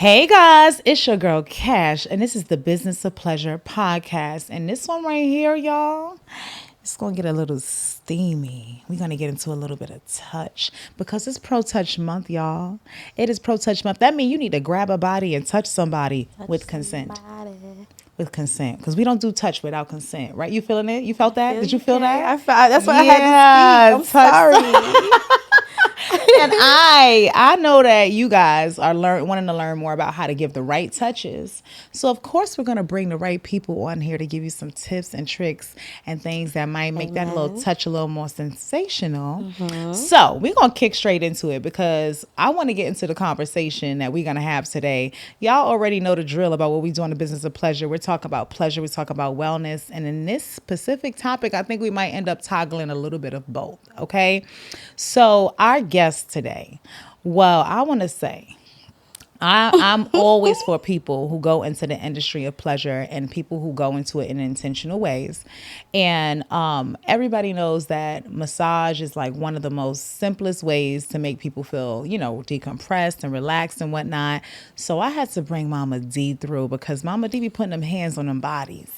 Hey guys, it's your girl Kash, and this is the Business of Pleasure podcast. And this one right here, y'all, it's gonna get a little steamy. We're gonna get into a little bit of touch because it's Pro Touch Month, y'all. It is Pro Touch Month. That means you need to grab a body and touch somebody with consent. With consent, because we don't do touch without consent, right? You feeling it? You felt that? Did you feel that? I felt that's why I had to speak. I'm sorry. And I know that you guys are wanting to learn more about how to give the right touches. So of course we're gonna bring the right people on here to give you some tips and tricks and things that might make that little touch a little more sensational. So we're gonna kick straight into it because I want to get into the conversation that we're gonna have today. Y'all already know the drill about what we do in the business of pleasure. We're talking about pleasure, we talk about wellness, and in this specific topic, I think we might end up toggling a little bit of both. Okay, so our guest today, well, I want to say I'm always for people who go into the industry of pleasure and people who go into it in intentional ways. And everybody knows that massage is like one of the most simplest ways to make people feel, decompressed and relaxed and whatnot. So I had to bring Mama Dee through because Mama Dee be putting them hands on them bodies.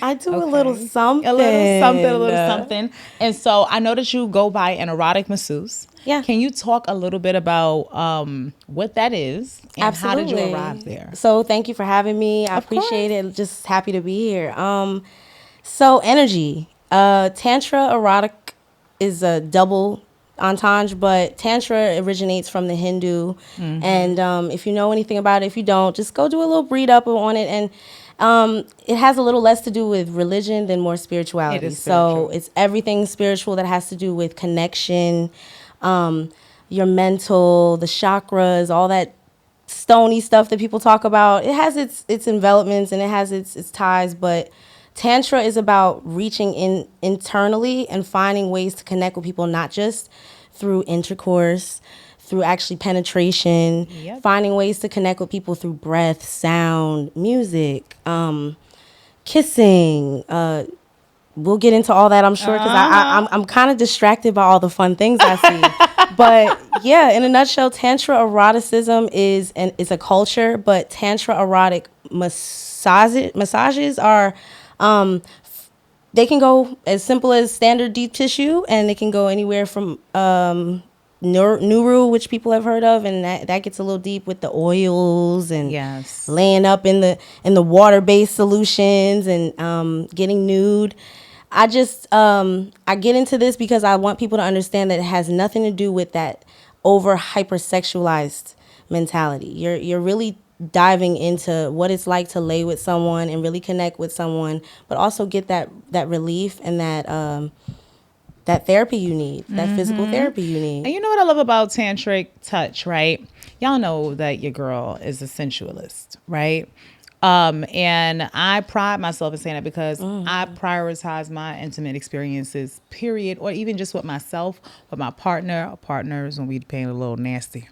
I do a little something. A little something. And so I know that you go by an erotic masseuse. Yeah. Can you talk a little bit about what that is and Absolutely. how did you arrive there? So thank you for having me. I appreciate it. Just happy to be here. So energy. Tantra erotic is a double entendre, but Tantra originates from the Hindu. And if you know anything about it, if you don't, just go do a little read up on it. And it has a little less to do with religion than more spirituality. It is spiritual. So it's everything spiritual that has to do with connection, your mental, the chakras, all that stony stuff that people talk about. It has its envelopments and it has its ties, but Tantra is about reaching in internally and finding ways to connect with people, not just through intercourse, through actually penetration, finding ways to connect with people through breath, sound, music, kissing. We'll get into all that, I'm sure, because I'm kind of distracted by all the fun things I see. But yeah, in a nutshell, Tantra eroticism is a culture, but Tantra erotic massages are, they can go as simple as standard deep tissue, and they can go anywhere from Nuru, which people have heard of, and that gets a little deep with the oils and laying up in the water-based solutions and getting nude. I get into this because I want people to understand that it has nothing to do with that over hypersexualized mentality. You're really diving into what it's like to lay with someone and really connect with someone, but also get that relief and that therapy you need, that physical therapy you need. And you know what I love about tantric touch, right? Y'all know that your girl is a sensualist, right? And I pride myself in saying that because I prioritize my intimate experiences, period, or even just with myself, with my partner, or partners when we being a little nasty,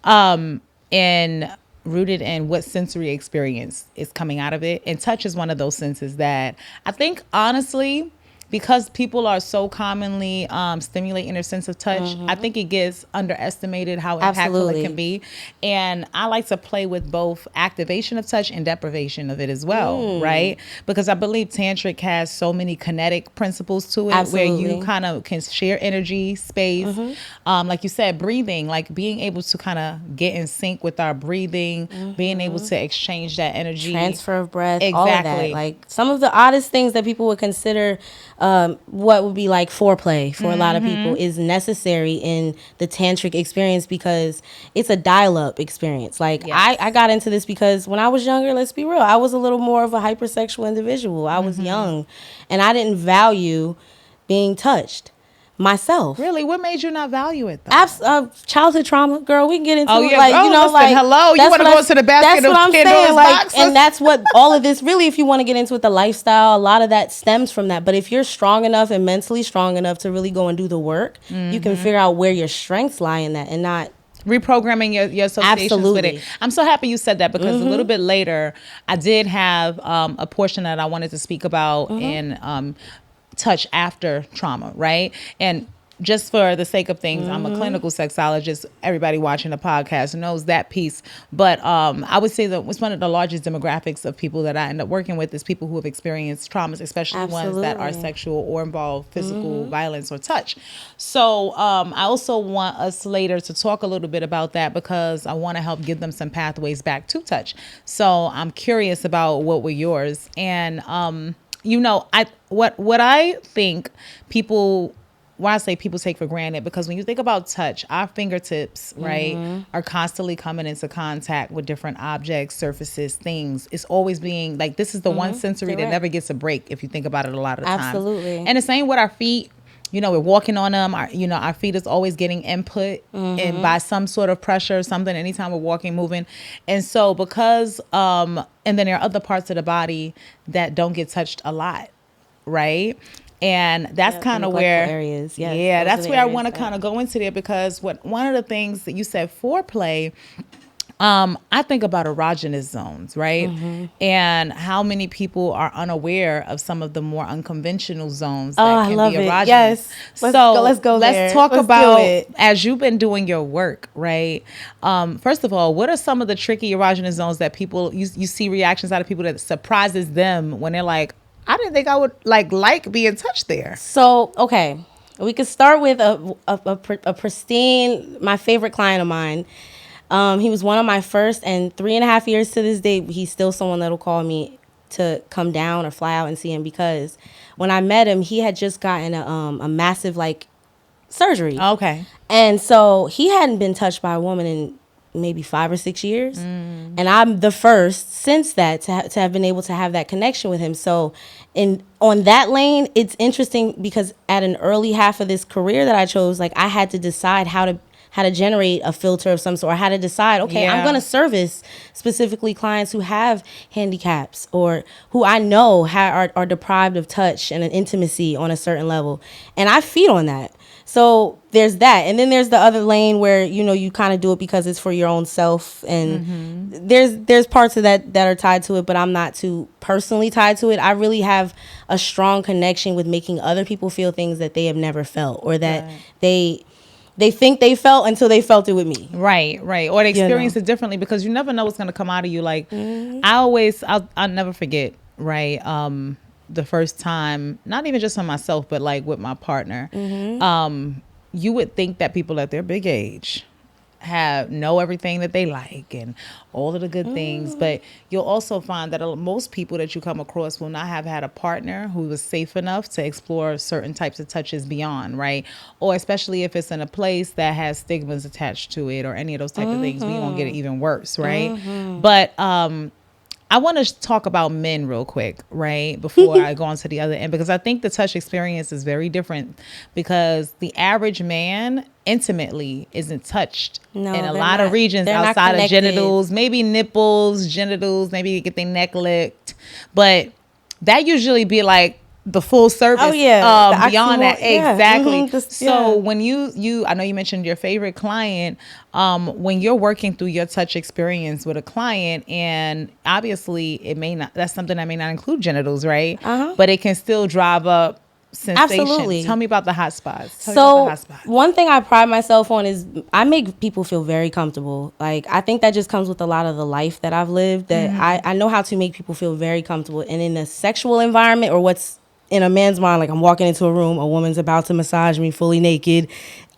and rooted in what sensory experience is coming out of it. And touch is one of those senses that I think, honestly, because people are so commonly stimulating their sense of touch, I think it gets underestimated how impactful it can be. And I like to play with both activation of touch and deprivation of it as well, right? Because I believe Tantric has so many kinetic principles to it where you kind of can share energy, space. Like you said, breathing, like being able to kind of get in sync with our breathing, being able to exchange that energy. Transfer of breath, all of that. Like some of the oddest things that people would consider what would be like foreplay for a lot of people is necessary in the tantric experience because it's a dial-up experience. Like I got into this because when I was younger, let's be real, I was a little more of a hypersexual individual. I was young and I didn't value being touched myself. Really? What made you not value it though? Childhood trauma, girl. We can get into it. Like, listen, hello. You want to go into the basket of Pandora's boxes? And that's what all of this really, if you want to get into it, the lifestyle, a lot of that stems from that. But if you're strong enough and mentally strong enough to really go and do the work, you can figure out where your strengths lie in that and not reprogramming your associations with it. I'm so happy you said that because a little bit later, I did have a portion that I wanted to speak about in touch after trauma, right? And just for the sake of things, I'm a clinical sexologist. Everybody watching the podcast knows that piece. But I would say that it's one of the largest demographics of people that I end up working with is people who have experienced traumas, especially ones that are sexual or involve physical violence or touch. So I also want us later to talk a little bit about that because I want to help give them some pathways back to touch. So I'm curious about what were yours. And, what I think people... why I say people take for granted, because when you think about touch, our fingertips, right, are constantly coming into contact with different objects, surfaces, things. It's always being like, this is the one sensory that never gets a break if you think about it a lot of the time. Absolutely. And the same with our feet. We're walking on them. Our feet is always getting input and by some sort of pressure, something, anytime we're walking, moving. And so because, and then there are other parts of the body that don't get touched a lot, right? And that's kind of where areas. Yes, yeah, that's where I want to kind of go into there, because one of the things that you said, foreplay, I think about erogenous zones, right? And how many people are unaware of some of the more unconventional zones that can be erogenous. Yes. Let's go there. Let's talk about, as you've been doing your work, right? First of all, what are some of the tricky erogenous zones that people, you see reactions out of people that surprises them when they're like, I didn't think I would like being touched there. So, okay, we could start with a pristine, my favorite client of mine. He was one of my first, and 3.5 years to this day, he's still someone that'll call me to come down or fly out and see him, because when I met him, he had just gotten a massive surgery. Okay. And so he hadn't been touched by a woman in maybe 5 or 6 years. And I'm the first since that to have been able to have that connection with him. So on that lane, it's interesting because at an early half of this career that I chose, I had to decide how to generate a filter of some sort, or how to decide, okay, I'm going to service specifically clients who have handicaps or who I know are deprived of touch and an intimacy on a certain level. And I feed on that. So there's that. And then there's the other lane where, you kind of do it because it's for your own self. And there's parts of that are tied to it, but I'm not too personally tied to it. I really have a strong connection with making other people feel things that they have never felt, or that they think they felt until they felt it with me. Right. Or they experience it differently, because you never know what's going to come out of you. I'll never forget, right? The first time, not even just on myself, but with my partner, you would think that people at their big age know everything that they like and all of the good things, but you'll also find that most people that you come across will not have had a partner who was safe enough to explore certain types of touches beyond, right? Or especially if it's in a place that has stigmas attached to it or any of those type of things, we won't get it even worse, right? But I want to talk about men real quick, right, before I go on to the other end, because I think the touch experience is very different, because the average man intimately isn't touched in a lot of regions outside of genitals, maybe nipples, genitals, maybe you get their neck licked, but that usually be the full service beyond that. Exactly. So when you I know you mentioned your favorite client, when you're working through your touch experience with a client, and obviously that's something that may not include genitals, right? But it can still drive up sensation. Absolutely. Tell me about the hot spots. One thing I pride myself on is I make people feel very comfortable. I think that just comes with a lot of the life that I've lived, that I know how to make people feel very comfortable. And in a sexual environment, or what's in a man's mind, I'm walking into a room, a woman's about to massage me fully naked,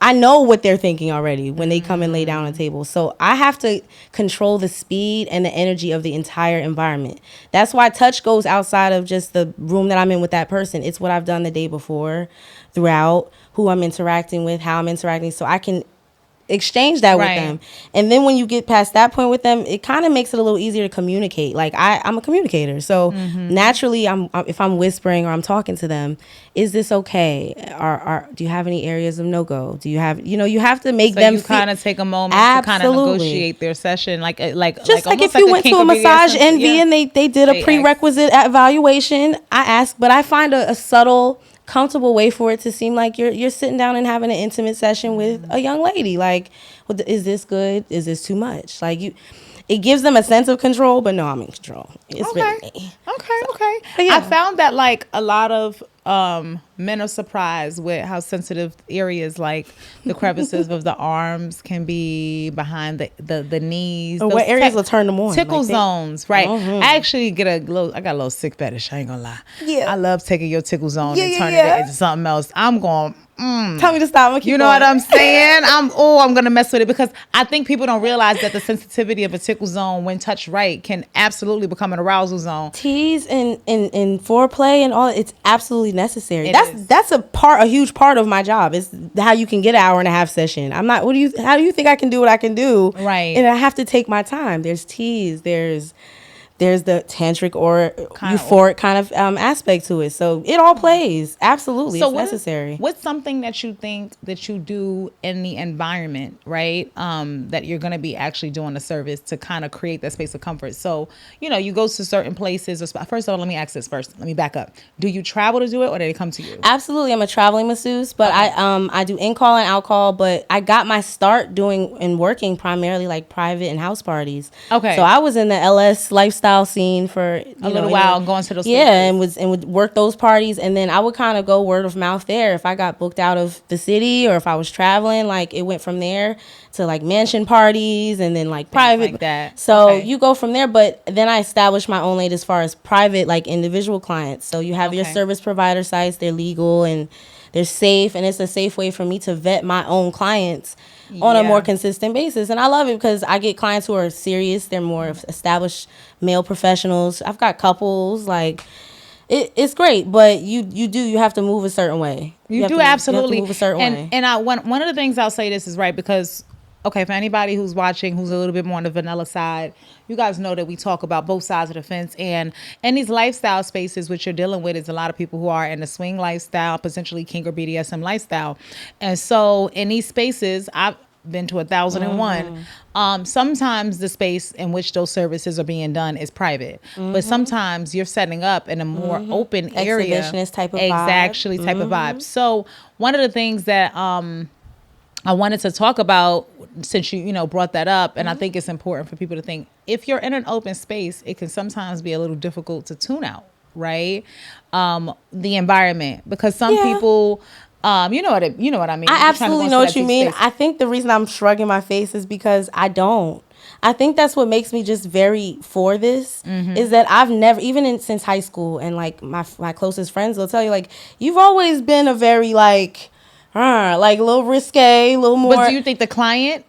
I know what they're thinking already when they come and lay down on a table. So I have to control the speed and the energy of the entire environment. That's why touch goes outside of just the room that I'm in with that person. It's what I've done the day before, throughout, who I'm interacting with, how I'm interacting, so I can exchange that with them. And then when you get past that point with them, it kind of makes it a little easier to communicate. I'm a communicator, so naturally if I'm whispering or I'm talking to them, is this okay, or do you have any areas of no-go, do you have, you have to make them you kind of take a moment to kind of negotiate their session, just like if you went to a massage envy and they did a prerequisite evaluation, I ask, but I find a subtle, comfortable way for it to seem like you're sitting down and having an intimate session with a young lady. Is this good? Is this too much? it gives them a sense of control, but no, I'm in control. It's really me. Okay. Yeah. I found that like a lot of men are surprised with how sensitive areas like the crevices of the arms can be, behind the knees. Or what areas will turn them on? Tickle zones, right? I actually I got a little sick fetish. I ain't gonna lie. Yeah. I love taking your tickle zone and turning it into something else. I'm going. Tell me to stop. You know what I'm saying? I'm gonna mess with it, because I think people don't realize that the sensitivity of a tickle zone, when touched right, can absolutely become an arousal zone. Tease and foreplay and all, it's absolutely necessary. That's a huge part of my job, is how you can get an hour and a half session. How do you think I can do what I can do? Right. And I have to take my time. There's tease, there's the tantric or euphoric kind of aspect to it. So it all plays. Absolutely. So it's necessary. What's something that you think that you do in the environment, right? That you're going to be actually doing a service to kind of create that space of comfort. So, you go to certain places. First of all, let me ask this first. Let me back up. Do you travel to do it, or do they come to you? Absolutely. I'm a traveling masseuse, but okay. I do in-call and out-call, but I got my start doing and working primarily like private and house parties. Okay. So I was in the LS lifestyle scene for a little while, going to those spaces. and would work those parties, and then I would kind of go word of mouth there. If I got booked out of the city, or if I was traveling, like it went from there to like mansion parties, and then like private, like that. So you go from there. But then I established my own lane as far as private, like individual clients. So you have your service provider sites, they're legal and they're safe, and it's a safe way for me to vet my own clients on a more consistent basis. And I love it because I get clients who are serious. They're more established male professionals. I've got couples. Like, it's great, but you have to move a certain way. You do absolutely. You have to move a certain way. And one of the things I'll say this is right, because okay, for anybody who's watching who's a little bit more on the vanilla side, you guys know that we talk about both sides of the fence. And in these lifestyle spaces, what you're dealing with is a lot of people who are in the swing lifestyle, potentially kink or BDSM lifestyle. And so in these spaces, I've been to 1,001. Sometimes the space in which those services are being done is private, but sometimes you're setting up in a more open area. Exhibitionist type of vibe. Type of vibe. So one of the things that I wanted to talk about, since you brought that up, and I think it's important for people to think, if you're in an open space, it can sometimes be a little difficult to tune out, right? The environment, because some people, you know what I mean. I absolutely know what you mean. Space. I think the reason I'm shrugging my face is because I don't. I think that's what makes me just very for this, is that I've never, even since high school, and like my closest friends will tell you, like, you've always been a very like a little risque, a little more. But do you think the client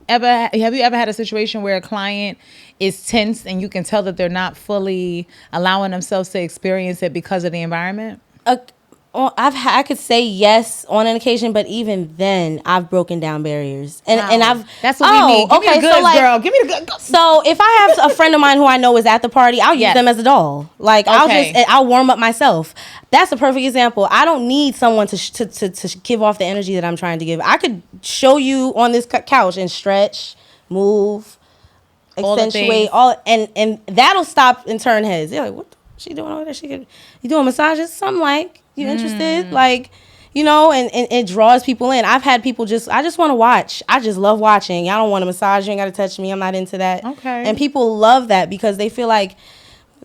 have you ever had a situation where a client is tense and you can tell that they're not fully allowing themselves to experience it because of the environment? I could say yes on an occasion, but even then, I've broken down barriers, and that's what we need. Give me the goods, girl. Give me the goods. So if I have a friend of mine who I know is at the party, I'll use them as a doll. Like I'll warm up myself. That's a perfect example. I don't need someone to give off the energy that I'm trying to give. I could show you on this couch and stretch, move, accentuate all, and that'll stop and turn heads. They're like, what she doing over there? You doing massages? Something like. You interested? Like, and it draws people in. I've had people I just want to watch. I just love watching. I don't want to massage. You ain't got to touch me. I'm not into that. Okay. And people love that because they feel like,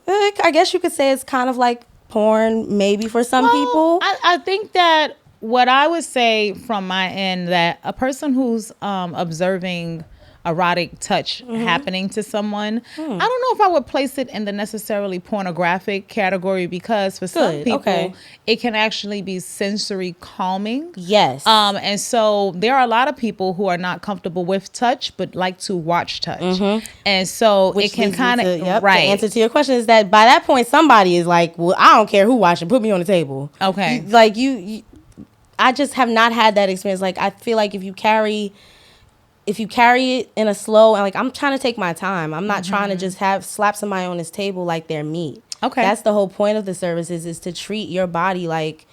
I guess you could say it's kind of like porn maybe for some people. I think that what I would say from my end, that a person who's observing erotic touch happening to someone, I don't know if I would place it in the necessarily pornographic category, because for some people it can actually be sensory calming. Yes. And so there are a lot of people who are not comfortable with touch but like to watch touch. And so it can kind of the answer to your question is that by that point somebody is like, well, I don't care who watching, put me on the table. Okay. I just have not had that experience. Like, I feel like if you carry it in a slow, and like, I'm trying to take my time. I'm not trying to just slap somebody on this table like they're meat. Okay. That's the whole point of the services, is to treat your body like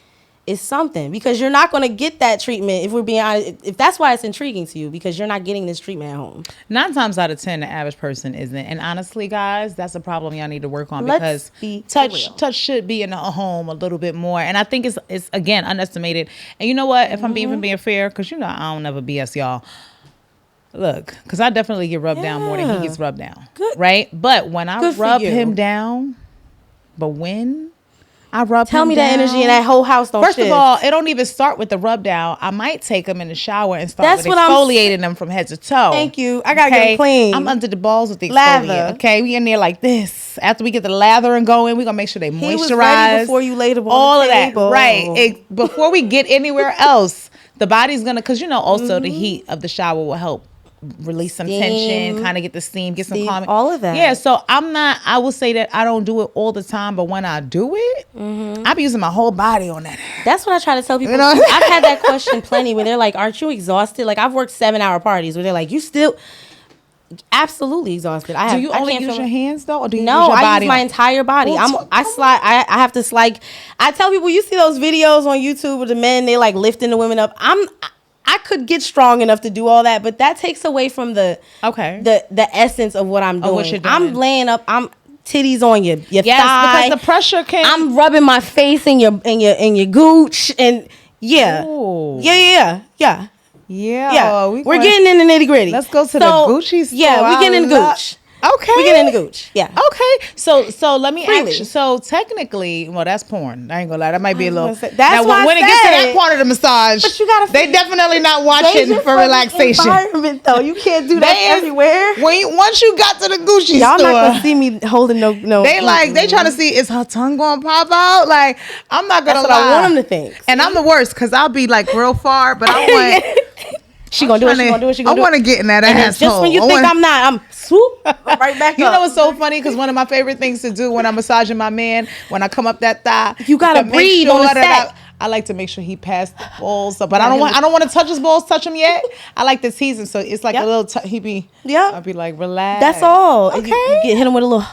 it's something, because you're not going to get that treatment, if we're being honest. If that's why it's intriguing to you, because you're not getting this treatment at home. 9 times out of 10, the average person isn't. And honestly, guys, that's a problem y'all need to work on, because touch should be in a home a little bit more. And I think it's again underestimated. And you know what? If I'm being fair, because I don't never BS y'all. Look, because I definitely get rubbed down more than he gets rubbed down. Good. Right? But when I rub him down, I rub Tell him me down, that energy in that whole house don't First shift. of all, it don't even start with the rub down. I might take him in the shower and start with exfoliating them from head to toe. Thank you. I gotta get him clean. I'm under the balls with the exfoliant. Okay, we in there like this. After we get the lathering going, we gonna make sure they moisturize. He was ready before you laid them on all the table. of that, right? Before we get anywhere else, the body's gonna, because also the heat of the shower will help release some tension, kind of get the steam, get some calming, all of that. Yeah, so I will say that I don't do it all the time, but when I do it, I be using my whole body on that. That's what I try to tell people. I've had that question plenty where they're like, aren't you exhausted? Like, I've worked 7-hour parties where they're like, you still absolutely exhausted. Do you only use your hands though, or do you use your body? I use my entire body. I have to slide. I tell people, you see those videos on YouTube with the men, they like lifting the women up. I could get strong enough to do all that, but that takes away from the essence of what I'm doing. What you're doing. I'm laying up. I'm titties on your thigh. Because the pressure can. I'm rubbing my face in your gooch, and yeah. We're getting in the nitty gritty. Let's go to the Gucci store. Yeah, we're getting in the gooch. Okay. We get in the gooch. Yeah. Okay. So let me ask you. So technically, well, that's porn. I ain't gonna lie. That might be a little. That's now, when it gets to that part of the massage, but you gotta. They definitely not watching for relaxation. Environment though, you can't do that everywhere. Once you got to the Gucci y'all store, not gonna see me holding no. They trying to see, is her tongue gonna pop out? Like, I'm not gonna lie. That's what I want them to think. And I'm the worst because I'll be like real far, but I want. She gonna do it. I want to get in that asshole. Just when you think I'm not, I'm swoop right back up. You know what's so funny? Because one of my favorite things to do when I'm massaging my man, when I come up that thigh, you gotta breathe on the set. I like to make sure he passed the balls up, but I don't want to touch his balls, touch him yet. I like to tease him, so it's like a little. I'll be like, relax. That's all. Okay. You get hit him with a little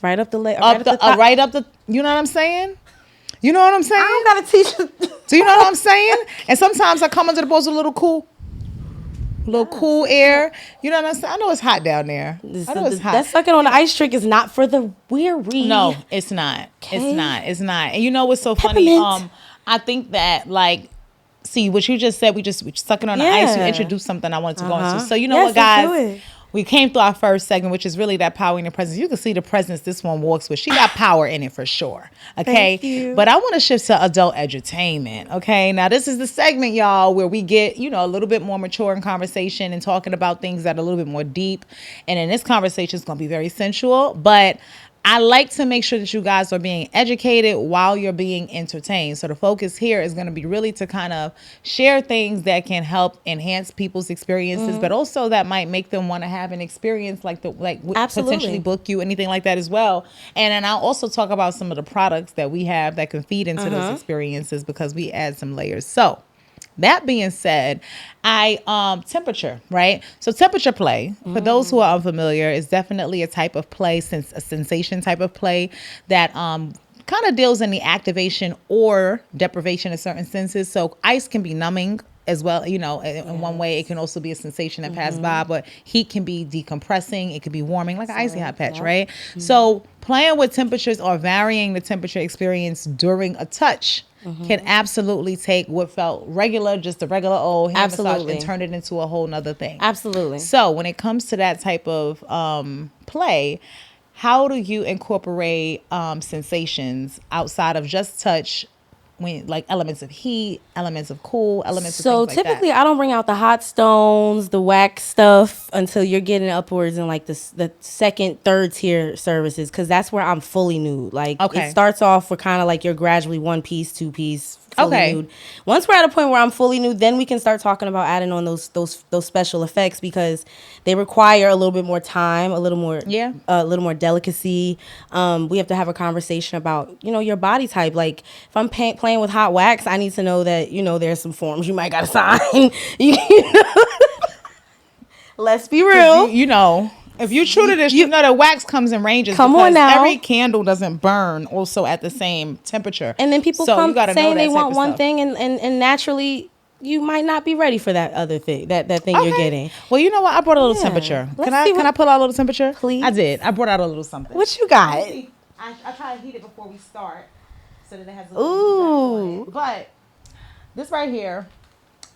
right up the leg, right up the. You know what I'm saying? You know what I'm saying? I don't gotta teach you. Do you know what I'm saying? And sometimes I come under the balls with a little cool air. You know what I'm saying? I know it's hot down there. I know it's hot. That sucking on the ice trick is not for the weary. No, it's not. Okay. It's not. And you know what's so Peppermint. funny? I think that see what you just said. We sucking on the ice. You introduced something I wanted to go into. So you know what, guys? We came through our first segment, which is really that power in the presence. You can see the presence this one walks with. She got power in it for sure. Okay. Thank you. But I want to shift to adult edutainment. Okay. Now, this is the segment, y'all, where we get, a little bit more mature in conversation and talking about things that are a little bit more deep. And in this conversation, it's going to be very sensual. But I like to make sure that you guys are being educated while you're being entertained. So the focus here is going to be really to kind of share things that can help enhance people's experiences, but also that might make them want to have an experience potentially book you, anything like that as well. And then I'll also talk about some of the products that we have that can feed into those experiences because we add some layers. So that being said, temperature, right? So temperature play, for those who are unfamiliar, is definitely a type of play, a sensation type of play that kind of deals in the activation or deprivation in certain senses. So ice can be numbing as well, in one way. It can also be a sensation that passed by, but heat can be decompressing. It could be warming, like an icy hot patch, right? So playing with temperatures or varying the temperature experience during a touch can absolutely take what felt just a regular old hand massage and turn it into a whole nother thing. Absolutely. So when it comes to that type of play, how do you incorporate sensations outside of just touch, like elements of heat, elements of cool, elements of things like that? So typically I don't bring out the hot stones, the wax stuff until you're getting upwards in like the second, third tier services, because that's where I'm fully nude. Like it starts off with kind of like you're gradually 1 piece, 2 piece, fully nude. Once we're at a point where I'm fully nude, then we can start talking about adding on those special effects, because they require a little bit more time, a little more delicacy. We have to have a conversation about your body type. Like if I'm playing with hot wax, I need to know that there's some forms you might gotta sign. Let's be real. If you're true to this, you know that wax comes in ranges. Come on now. Every candle doesn't burn also at the same temperature. And then people come saying they want one thing, and naturally you might not be ready for that other thing, that thing you're getting. Well, you know what? I brought a little temperature. Can I pull out a little temperature? Please. I did. I brought out a little something. What you got? I try to heat it before we start so that it has a little heat on it. But this right here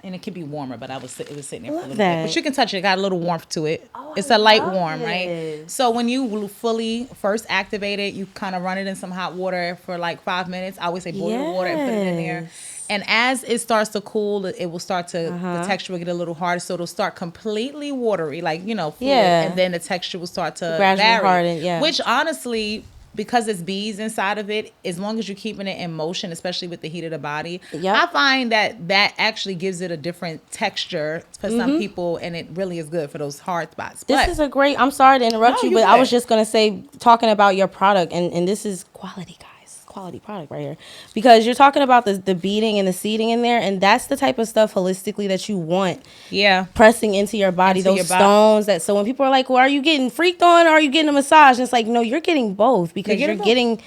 And it could be warmer, but it was sitting there for a little that. bit. But you can touch it. It got a little warmth to it. Oh, it's a light love warm, this. right? So when you fully first activate it, you kind of run it in some hot water for like 5 minutes. I always say boil the water and put it in there. And as it starts to cool, it will start to, the texture will get a little harder. So it'll start completely watery, like, you know, fluid. And then the texture will start to gradually harden, Which honestly, because it's bees inside of it, as long as you're keeping it in motion, especially with the heat of the body, I find that actually gives it a different texture for some people, and it really is good for those hard spots. This is a great, I'm sorry to interrupt you, but I was just going to say, talking about your product, and this is quality, guys. Quality product right here, because you're talking about the beading and the seeding in there, and that's the type of stuff holistically that you want pressing into your body, those stones that, so when people are like, well, are you getting freaked on or are you getting a massage, and it's like, no, you're getting both, because you're getting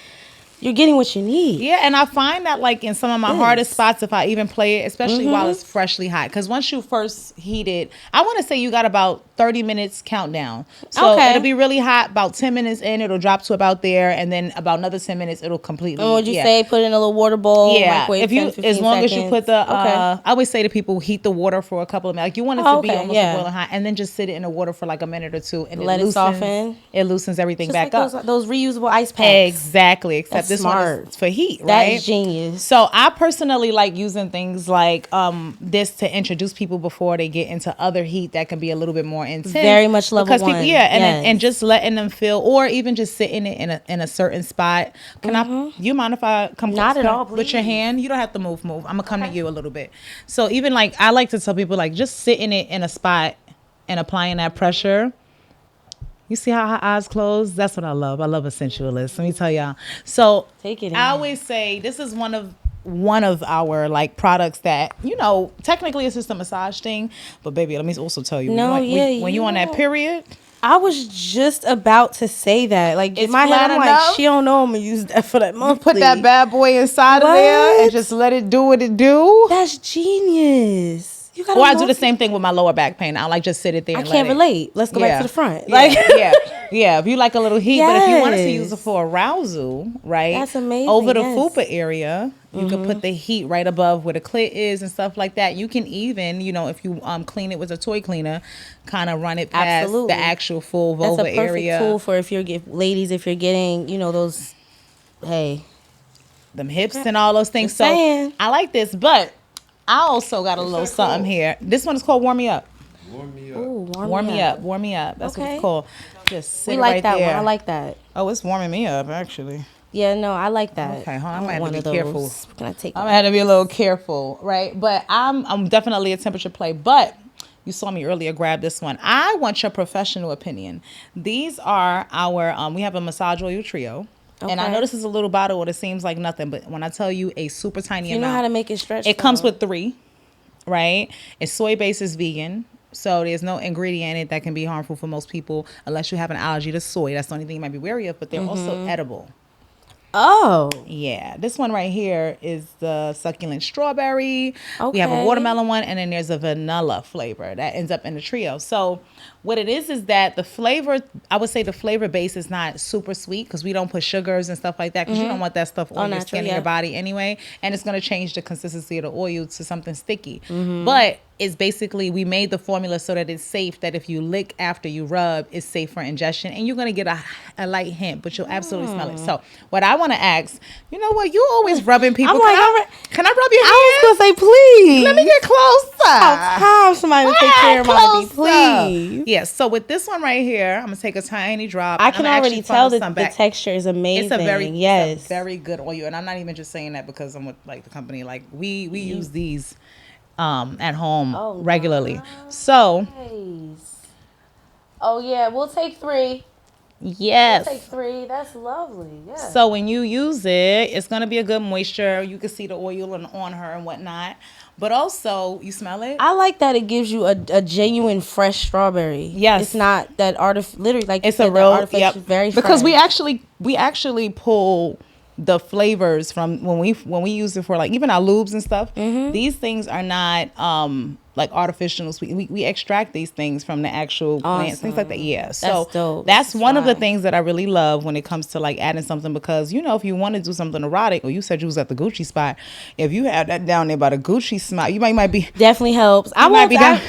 what you need. And I find that like in some of my hardest spots, if I even play it, especially while it's freshly hot, because once you first heat it, I want to say you got about 30 minutes countdown. So it'll be really hot. About 10 minutes in, it'll drop to about there, and then about another 10 minutes, it'll completely. And would you say put in a little water bowl? Microwave if you, 10, as long seconds. as you put the, I always say to people, heat the water for a couple of minutes. Like you want it to be almost boiling hot, and then just sit it in the water for like a minute or two, and let it soften. It loosens everything just back like up. Those reusable ice packs. Exactly. Except this one is for heat, right? That's genius. So I personally like using things like this to introduce people before they get into other heat that can be a little bit more intense. Very much level because one. People, and just letting them feel, or even just sitting it in a certain spot. Can you mind if I come? Not at all, with your hand. You don't have to move. I'm gonna come to you a little bit. So even like I like to tell people like just sitting it in a spot and applying that pressure. You see how her eyes closed? That's what I love. I love a sensualist. Let me tell y'all. So take it in. I always say this is one of our like products that, you know, technically it's just a massage thing, but baby, let me also tell you, when you on that period. I was just about to say that. Like in my head, I'm like, she don't know I'm gonna use that for that monthly. Put that bad boy inside of there and just let it do what it do. That's genius. Or I do the same thing with my lower back pain. I like just sit it there. I can't relate. Let's go back to the front. If you like a little heat, but if you wanted to use it for arousal, right? That's amazing. Over the fupa area, you can put the heat right above where the clit is and stuff like that. You can even, you know, if you clean it with a toy cleaner, kind of run it past the actual full vulva area. That's a perfect tool for if you're getting, you know, those, them hips and all those things. So I like this, but I also got a little something here. This one is called Warm Me Up. Warm Me Up. Ooh, warm me up. That's what it's called. Just sit we like right that there. one. I like that. Oh, it's warming me up actually. Yeah, no, I like that. Okay, hold on. I'm gonna have to be careful. I'm gonna have to be a little careful, right? But I'm definitely a temperature play. But you saw me earlier grab this one. I want your professional opinion. These are our we have a massage oil trio. Okay. And I know this is a little bottle, it seems like nothing, but when I tell you a super tiny amount, you know how to make it stretch. It comes with 3, right? It's soy based, it's vegan. So there's no ingredient in it that can be harmful for most people unless you have an allergy to soy. That's the only thing you might be wary of, but they're also edible. Oh. Yeah. This one right here is the succulent strawberry. Okay. We have a watermelon one, and then there's a vanilla flavor that ends up in the trio. So what it is that the flavor, I would say the flavor base is not super sweet because we don't put sugars and stuff like that because you don't want that stuff on your skin and your body anyway. And it's going to change the consistency of the oil to something sticky. But it's basically, we made the formula so that it's safe, that if you lick after you rub, it's safe for ingestion. And you're going to get a light hint, but you'll absolutely smell it. So what I want to ask, you know what, you always rubbing people. I'm like, can I rub your hand? I was going to say, please. Let me get closer. About time somebody would take care of Mama Dee, please. Yes, so with this one right here, I'm going to take a tiny drop. I can already tell that the texture is amazing. It's a very good oil. And I'm not even just saying that because I'm with like the company. Like we use these at home regularly. Nice. So we'll take 3. Yes. We'll take 3. That's lovely. Yeah. So when you use it, it's gonna be a good moisture. You can see the oil on her and whatnot. But also, you smell it? I like that it gives you a genuine fresh strawberry. Yes. It's not that literally like it's a real, very fresh. Because we actually pull the flavors from when we use it for like even our lubes and stuff. These things are not like artificial sweet. We extract these things from the actual plants, things like that. Yeah, so that's one of the things that I really love when it comes to like adding something, because you know, if you want to do something erotic, or you said you was at the Gucci spot, if you have that down there by the Gucci spot, you might be definitely helps. I might be down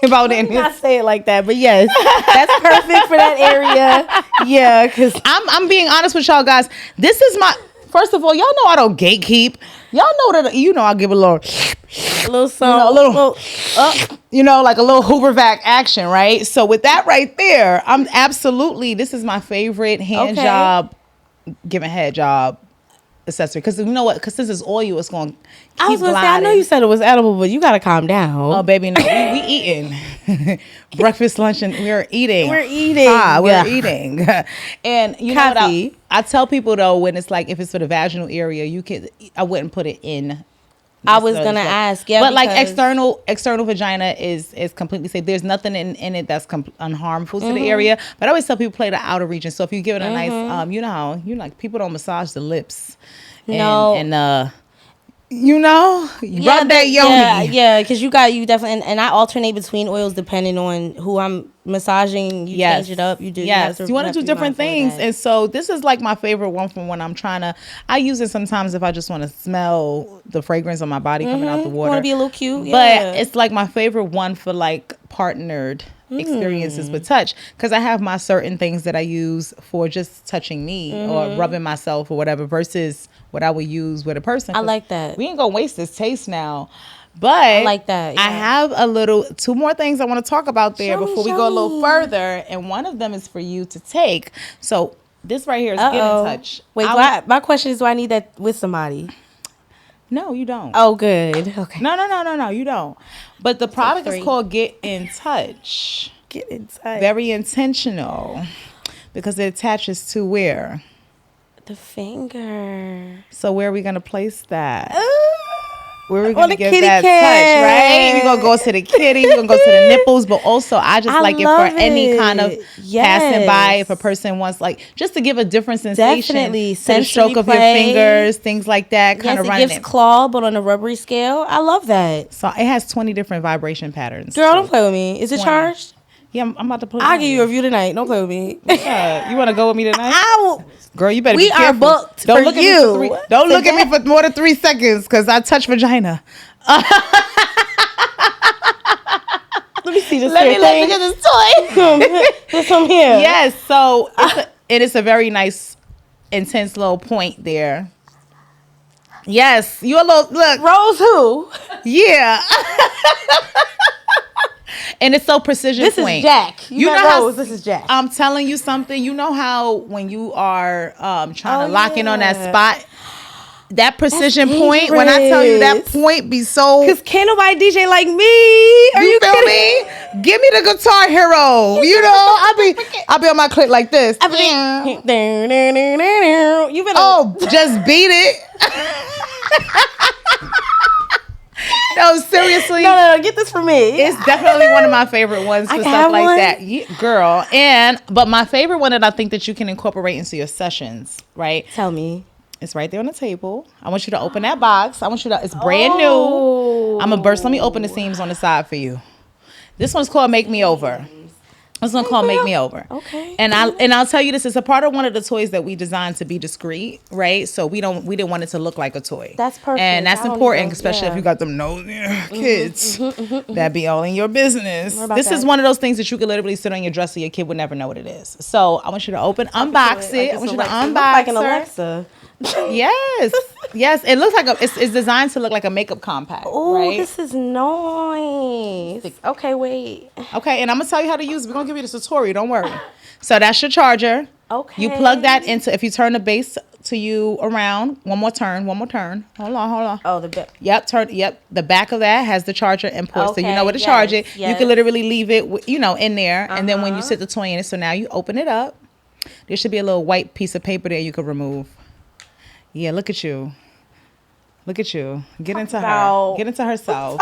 about it. Not say it like that, but yes, that's perfect for that area. Yeah, because I'm being honest with y'all guys. This is my first of all, y'all know I don't gatekeep. Y'all know that, you know, I give a little song, you know, like a little Hoovervac action, right? So with that right there, I'm absolutely, this is my favorite hand job, giving head job accessory, because you know what? Because this is oil, it's going to keep I was gonna gliding. say, I know you said it was edible, but you gotta calm down. Oh baby, no, we eating breakfast, lunch, and we're eating. We're eating. We're eating. And you know what? I tell people though, when it's like, if it's for the vaginal area, I wouldn't put it in. I was gonna ask, yeah, but like external vagina is completely safe. There's nothing in it that's unharmful to the area. But I always tell people, play the outer region. So if you give it a nice, you know how like people don't massage the lips. And you know, rub that yoni. Yeah, because you definitely, and I alternate between oils depending on who I'm massaging. You change it up. You do. Yes, you want to do different things. And so this is like my favorite one from when I'm I use it sometimes if I just want to smell the fragrance on my body coming out the water. Want to be a little cute. But it's like my favorite one for like partnered experiences with touch, because I have my certain things that I use for just touching me or rubbing myself or whatever, versus what I would use with a person. I like that. We ain't gonna waste this taste now. But I like that. Yeah. I have two more things I want to talk about there before we go a little further, and one of them is for you to take. So this right here is Get in Touch. Wait, my question is, do I need that with somebody? No, you don't. Oh, good. Okay. No, you don't. But the product is called Get in Touch. Get in Touch. Very intentional, because it attaches to where? The finger. So where are we going to place that? Where are we On going to the give kitty that cat. touch, right? We're going to go to the kitty. We're going to go to the nipples. But also, I just like it for any kind of passing by. If a person wants, like, just to give a different sensation. Definitely. To the stroke of your fingers, things like that. Kind of running it gives claw, but on a rubbery scale. I love that. So it has 20 different vibration patterns. Girl, don't play with me. Is it charged? Yeah, I'm about to play. I'll give you a review tonight. Don't play with me. Yeah. You want to go with me tonight? Girl, you better be careful. We are booked Don't for look you. At me don't look at me for more than 3 seconds, because I touch vagina. Let me see this. Let me look at this toy. This one here. Yes, so it is a very nice, intense little point there. Yes, you a little look. Rose who? Yeah. And it's so precision this point. Is Jack. You know Rose, this is Jack. I'm telling you something. You know how when you are trying to lock in on that spot, that precision point, when I tell you that point be so... Because can't nobody DJ like me. Are you feel me? Give me the Guitar Hero. You know, I'll be on my clip like this. You better... Oh, just beat it. No, seriously. No, get this for me. It's definitely one of my favorite ones for stuff like that. Yeah, girl. But my favorite one that I think that you can incorporate into your sessions, right? Tell me. It's right there on the table. I want you to open that box. It's brand new. I'm going to burst. Let me open the seams on the side for you. This one's called Make Me Over. This one called Make Me Over. Okay. And I'll tell you this, it's a part of one of the toys that we designed to be discreet, right? So we didn't want it to look like a toy. That's perfect. And that's important, especially if you got them nosy kids. That be all in your business. This is one of those things that you could literally sit on your dresser, your kid would never know what it is. So I want you to unbox it. I want you to unbox like an Alexa. Yes. It looks like it's designed to look like a makeup compact. Oh, right? This is nice. Okay, wait. Okay, and I'm gonna tell you how to use it. We're gonna give you the tutorial. Don't worry. So that's your charger. Okay. You plug that into. If you turn the base to you around, one more turn. Hold on. Oh, the back. Yep. The back of that has the charger input, so you know where to charge it. Yes. You can literally leave it, in there, and then when you sit the toy in it. So now you open it up. There should be a little white piece of paper there you could remove. Yeah, look at you. Get into her. Get into herself.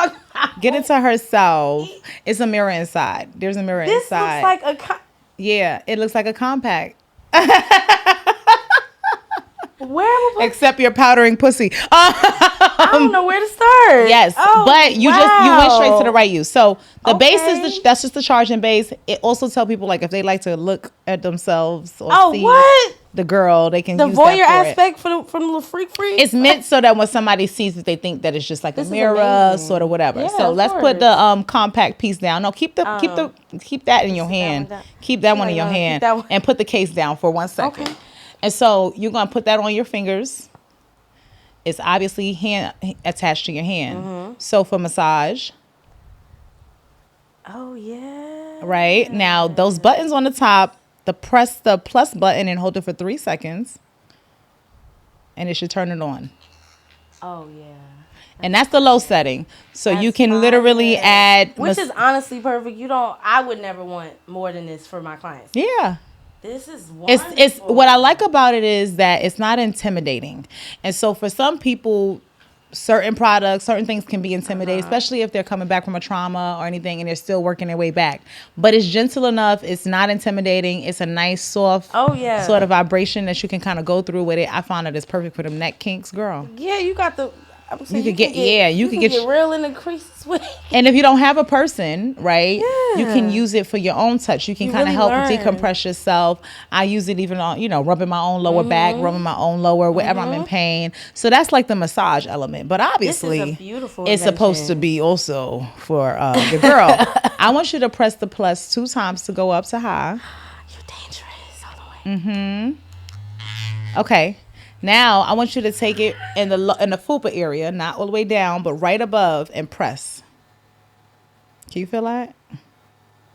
Get into herself. It's a mirror inside. There's a mirror inside. This looks like yeah, it looks like a compact. Where? Except you're powdering pussy. I don't know where to start. Yes, but you went straight to the right use. So the base is that's just the charging base. It also tell people like if they like to look at themselves or see the girl, they can use the voyeur that for aspect from the freak. It's meant so that when somebody sees it, they think that it's just like a mirror, sort of whatever. Yeah, so let's put the compact piece down. No, keep that in your hand. Keep that one in your hand and put the case down for 1 second. Okay. And so you're gonna put that on your fingers. It's obviously hand attached to your hand. Mm-hmm. So for massage. Oh yeah. Right now, those buttons on the top. Press the plus button and hold it for 3 seconds, and it should turn it on. Oh yeah. And that's the low setting, so you can literally add, which is honestly perfect. I would never want more than this for my clients. Yeah. This is wonderful. It's what I like about it is that it's not intimidating, and so for some people, certain products, certain things can be intimidating, especially if they're coming back from a trauma or anything and they're still working their way back. But it's gentle enough. It's not intimidating. It's a nice, soft sort of vibration that you can kind of go through with it. I found it is perfect for them neck kinks, girl. Yeah, you got the... You could get real in the creases with it. And if you don't have a person, right, you can use it for your own touch. You can kind of help decompress yourself. I use it even on, rubbing my own lower back, rubbing my own lower, wherever I'm in pain. So that's like the massage element. But obviously, it's supposed to be also for the girl. I want you to press the plus 2 times to go up to high. You're dangerous all the way. Mm-hmm. Okay. Now, I want you to take it in the fupa area, not all the way down, but right above, and press. Can you feel that?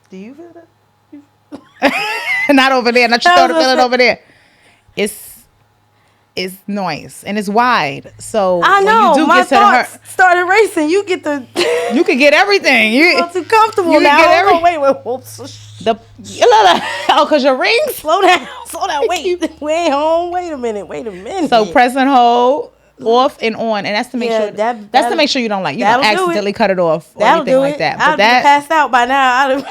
Do you feel that? Not over there. Not you throw the feeling over there. It's noise, and it's wide. So I know, when you do my get to thoughts started racing. You get the... You can get everything. You feel too comfortable you now. Get wait. Because your rings. Slow down. Wait. We ain't home. Wait a minute. So press and hold off and on, and that's to make sure that's to make sure you don't accidentally cut it off or anything like that. But I'd be passed out by now.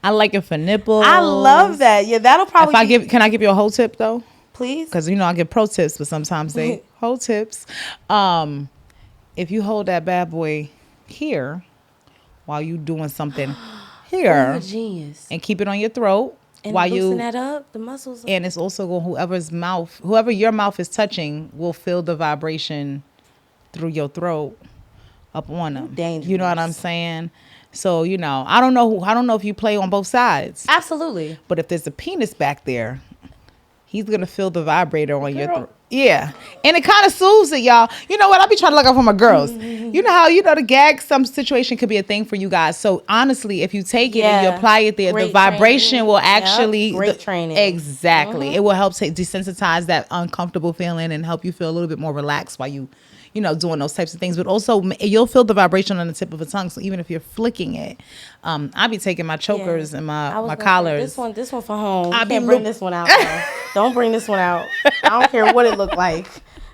I like it for nipples. I love that. Yeah, that'll probably. Can I give you a whole tip though? Please. Because I give pro tips, but sometimes they whole tips. If you hold that bad boy here while you doing something here, genius, and keep it on your throat and while loosen that up, the muscles. And it's also going whoever your mouth is touching will feel the vibration through your throat up on them. Dangerous. You know what I'm saying? So I don't know if you play on both sides. Absolutely. But if there's a penis back there, he's gonna feel the vibrator on your throat. Yeah. And it kind of soothes it, y'all. You know what? I'll be trying to look out for my girls. Mm-hmm. You know how, the gag, some situation could be a thing for you guys. So honestly, if you take it and you apply it there, the vibration will actually... Great training. Exactly. Mm-hmm. It will help desensitize that uncomfortable feeling and help you feel a little bit more relaxed while you... doing those types of things, but also you'll feel the vibration on the tip of the tongue. So even if you're flicking it, I'll be taking my chokers and my collars. This one for home. I can't bring this one out. Don't bring this one out. I don't care what it looked like.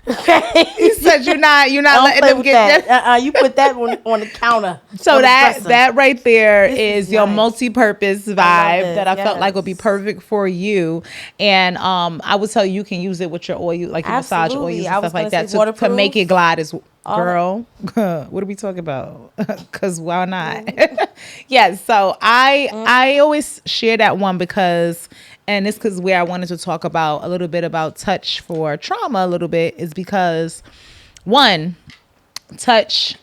Okay. You said you're not letting them get that. You put that on the counter. So that right there is your multi-purpose vibe that I felt like would be perfect for you. And I would tell you can use it with your oil, like your massage oils and stuff like that to make it glide as girl. What are we talking about? Because why not? Yeah. So I always share that one because. And this is where I wanted to talk about a little bit about touch for trauma a little bit is because, one, touch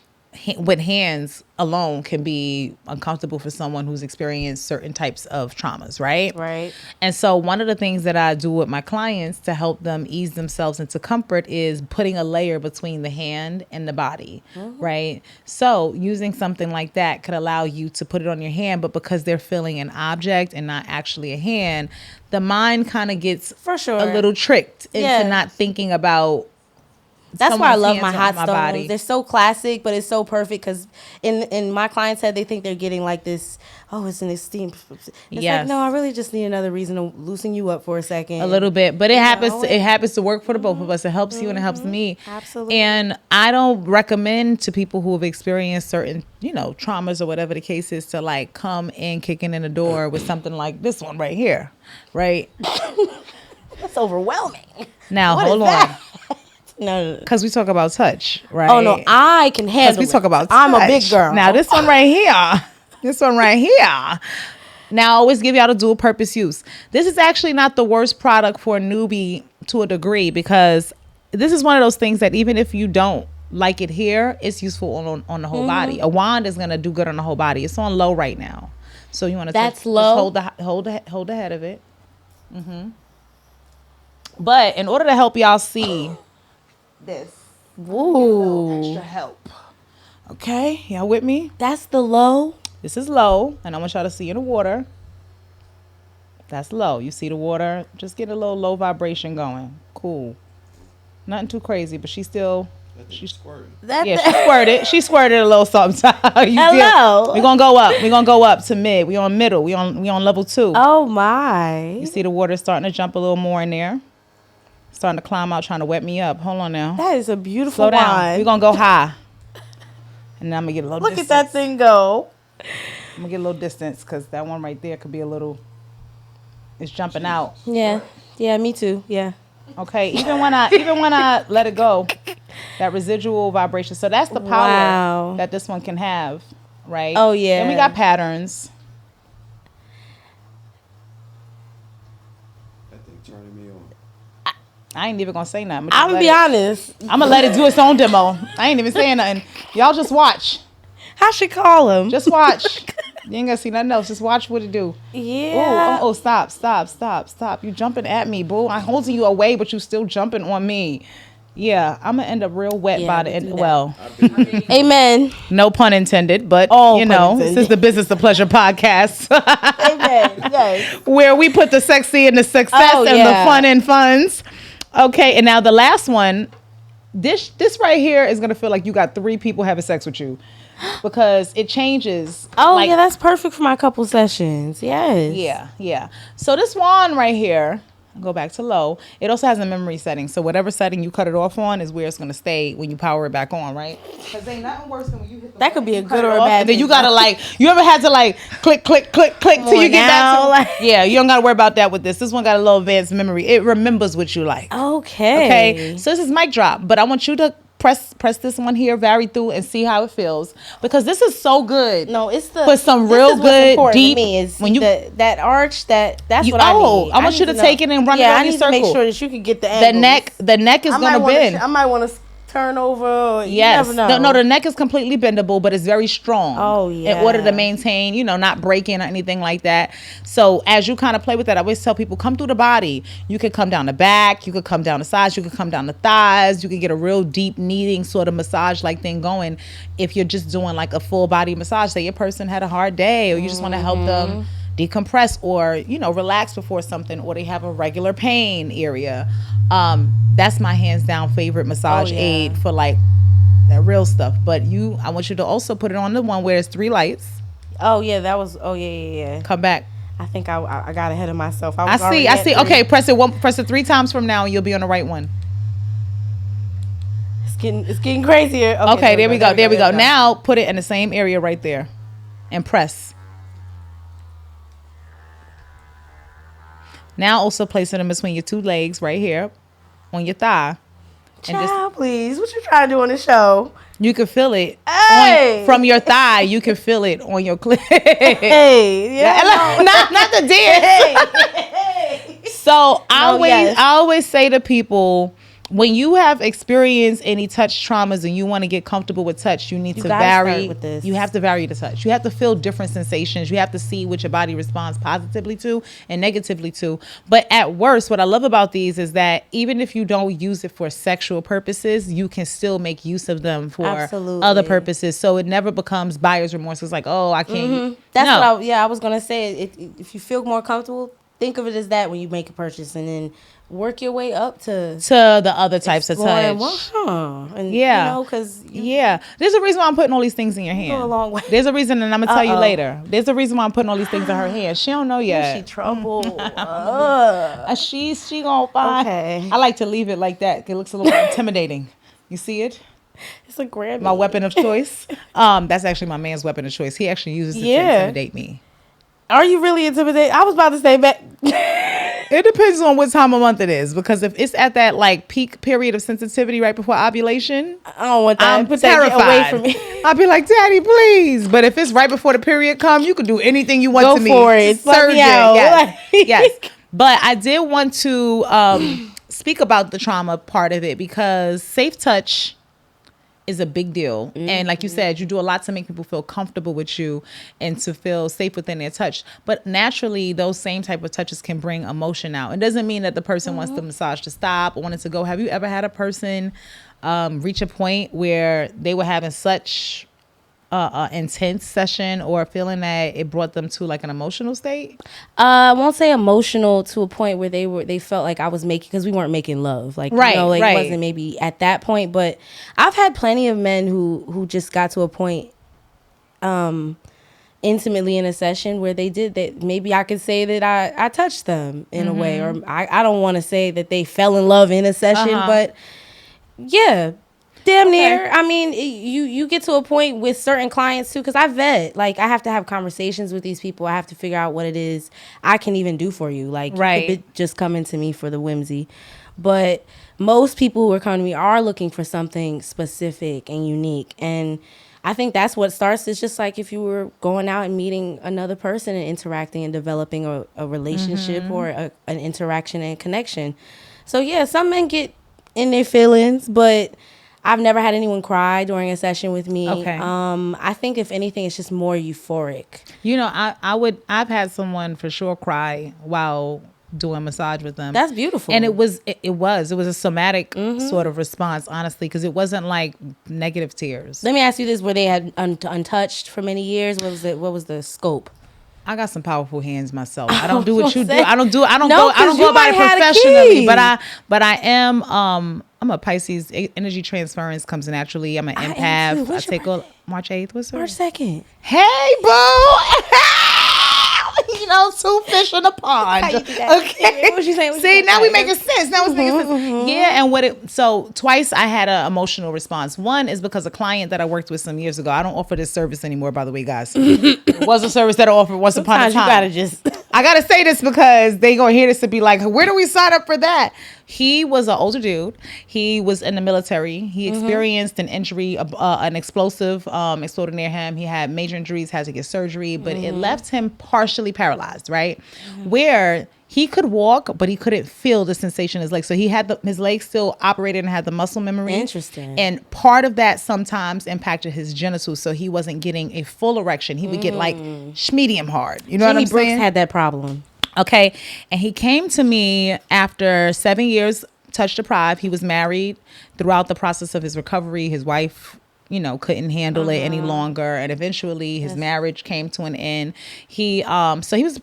with hands alone can be uncomfortable for someone who's experienced certain types of traumas, right? Right. And so one of the things that I do with my clients to help them ease themselves into comfort is putting a layer between the hand and the body, right? So using something like that could allow you to put it on your hand, but because they're feeling an object and not actually a hand, the mind kind of gets for sure a little tricked into not thinking about. That's why I love my hot stones. Body. They're so classic, but it's so perfect because in my client's head, they think they're getting like this, it's an esteem. It's like, no, I really just need another reason to loosen you up for a second. A little bit. But it happens to work for the both of us. It helps you and it helps me. Absolutely. And I don't recommend to people who have experienced certain, traumas or whatever the case is to like come in kicking in the door with something like this one right here. Right? That's overwhelming. Now, hold on. No. Because we talk about touch, right? Oh, no. I can handle it. We talk about touch. I'm a big girl. Now, this one right here. Now, I always give y'all the dual purpose use. This is actually not the worst product for a newbie to a degree, because this is one of those things that even if you don't like it here, it's useful on the whole body. A wand is going to do good on the whole body. It's on low right now. So you want to That's low. Hold the head of it. But in order to help y'all see this, extra help. Okay, y'all with me? That's the low. This is low, and I want y'all to see in the water. That's low. You see the water? Just get a little low vibration going. Cool. Nothing too crazy, but she squirted. She squirted a little sometimes. Hello. We're gonna go up to mid. We on middle. We on level 2. Oh my. You see the water starting to jump a little more in there. Starting to climb out, trying to wet me up. Hold on now. That is a beautiful Slow down. wine. We're gonna go high. And then I'm gonna get a little Look distance. at that thing go. I'm gonna get a little distance because that one right there could be a little, it's jumping out. Yeah. Yeah, me too. Yeah. Okay, even when I let it go, that residual vibration. So that's the power that this one can have, right? Oh yeah. Then we got patterns. That thing turning me on. I ain't even gonna say nothing. I'm gonna be honest. I'm gonna let it do its own demo. I ain't even saying nothing. Y'all just watch. I should call him. Just watch. You ain't gonna see nothing else. Just watch what it do. Yeah. Oh, stop. You jumping at me, boo. I'm holding you away, but you still jumping on me. Yeah, I'm gonna end up real wet by the end. Well, amen. No pun intended, but this is the Business of Pleasure podcast. Amen. Yes. Where we put the sexy in the success and the fun in funds. Okay, and now the last one, this right here is gonna feel like you got 3 people having sex with you, because it changes. Oh yeah, that's perfect for my couple sessions. Yes. Yeah. So this wand right here, go back to low. It also has a memory setting. So whatever setting you cut it off on is where it's gonna stay when you power it back on, right? Because ain't nothing worse than when you hit the that could be a good or a bad. And then you gotta you ever had to click till you get back to yeah, you don't gotta worry about that with this. This one got a little advanced memory. It remembers what you like. Okay. So this is mic drop, but I want you to press this one here, vary through, and see how it feels, because this is so good. No, it's the for some real good deep. To me is when you that arch that's what I need. I want you to take it and run it around your circle. I need to make sure that you can get the angles. The neck is gonna bend. I might want to turn over. Yes. You never know. No, the neck is completely bendable, but it's very strong. Oh, yeah. In order to maintain, not breaking or anything like that. So as you kind of play with that, I always tell people, come through the body. You could come down the back. You could come down the sides. You could come down the thighs. You could get a real deep kneading sort of massage like thing going. If you're just doing like a full body massage, say your person had a hard day, or you just want to help them decompress or, relax before something, or they have a regular pain area. That's my hands down favorite massage aid for that real stuff. But I want you to also put it on the one where it's 3 lights. Oh yeah, that was. Oh yeah. Come back. I think I got ahead of myself. I see. Okay, press it 3 times from now, and you'll be on the right one. It's getting crazier. Okay, there we go. Now put it in the same area right there, and press. Now also place it in between your 2 legs right here on your thigh. Child, please. What you trying to do on the show? You can feel it from your thigh. You can feel it on your clit. Hey, yeah. Not the dance. Hey. So I always say to people, when you have experienced any touch traumas and you want to get comfortable with touch, you need to vary. With this. You have to vary the touch. You have to feel different sensations. You have to see what your body responds positively to and negatively to. But at worst, what I love about these is that even if you don't use it for sexual purposes, you can still make use of them for other purposes. So it never becomes buyer's remorse. It's like, oh, I can't. That's what I was going to say. If you feel more comfortable, think of it as that when you make a purchase, and then work your way up to the other types of touch. And because there's a reason why I'm putting all these things in your hand. Go a long way. There's a reason, and I'm gonna tell you later. There's a reason why I'm putting all these things in her hand. She don't know yet. She trouble. She gonna find. Okay. I like to leave it like that. It looks a little intimidating. You see it? It's a Grammy. My weapon of choice. That's actually my man's weapon of choice. He actually uses it to intimidate me. Are you really intimidated? I was about to say back. It depends on what time of month it is, because if it's at that like peak period of sensitivity right before ovulation, I don't want that. I'm terrified. Away from me. I'll be like, Daddy, please. But if it's right before the period come, you can do anything you want Go to me. for it. Surgeon. Yes. Yes. But I did want to speak about the trauma part of it, because safe touch is a big deal. And like you said, you do a lot to make people feel comfortable with you and to feel safe within their touch. But naturally, those same type of touches can bring emotion out. It doesn't mean that the person wants the massage to stop or wanted to go. Have you ever had a person reach a point where they were having such intense session or feeling that it brought them to like an emotional state? I won't say emotional to a point where they felt like I was making, because we weren't making love, like, right, you know, like right. It wasn't maybe at that point. But I've had plenty of men who just got to a point intimately in a session where they did that. Maybe I could say that I touched them in a way, or I don't want to say that they fell in love in a session, but yeah. Damn near. I mean, you get to a point with certain clients too, because I vet. Like, I have to have conversations with these people. I have to figure out what it is I can even do for you. Like, right. You could just coming to me for the whimsy. But most people who are coming to me are looking for something specific and unique. And I think that's what starts. It's just like if you were going out and meeting another person and interacting and developing a relationship or an interaction and connection. So, yeah, some men get in their feelings, but I've never had anyone cry during a session with me. Okay. I think if anything, it's just more euphoric. You know, I've had someone for sure cry while doing massage with them. That's beautiful. And it was a somatic sort of response, honestly, because it wasn't like negative tears. Let me ask you this: were they had untouched for many years? What was the scope? I got some powerful hands myself. I don't do what you do. I don't go you about it might professionally, but I am I'm a Pisces. Energy transference comes naturally. I'm an empath. I take March 8th. What's March 2nd. Hey, boo. You know, two fish in a pond. Okay. What you saying? See, now we making sense. Now it's making sense. Yeah, and so twice I had an emotional response. One is because a client that I worked with some years ago. I don't offer this service anymore, by the way, guys. It was a service that I offered once upon a time. I gotta say this because they gonna hear this and be like, where do we sign up for that? He was an older dude. He was in the military. He experienced an injury, an explosive exploded near him. He had major injuries, had to get surgery, but it left him partially paralyzed, right? Where he could walk, but he couldn't feel the sensation in his legs. So he had his legs still operated and had the muscle memory. Interesting. And part of that sometimes impacted his genitals, so he wasn't getting a full erection. He would get like medium hard. You know what I'm saying? Brooks had that problem. Okay. And he came to me after 7 years touch deprived. He was married. Throughout the process of his recovery, his wife, you know, couldn't handle it any longer, and eventually his marriage came to an end. He so he was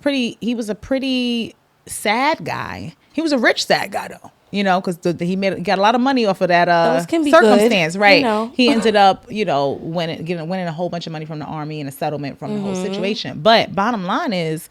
a pretty sad guy. He was a rich sad guy though. You know, because he got a lot of money off of that circumstance, good, right? you know. He ended up, you know, winning a whole bunch of money from the army and a settlement from the whole situation. But bottom line is,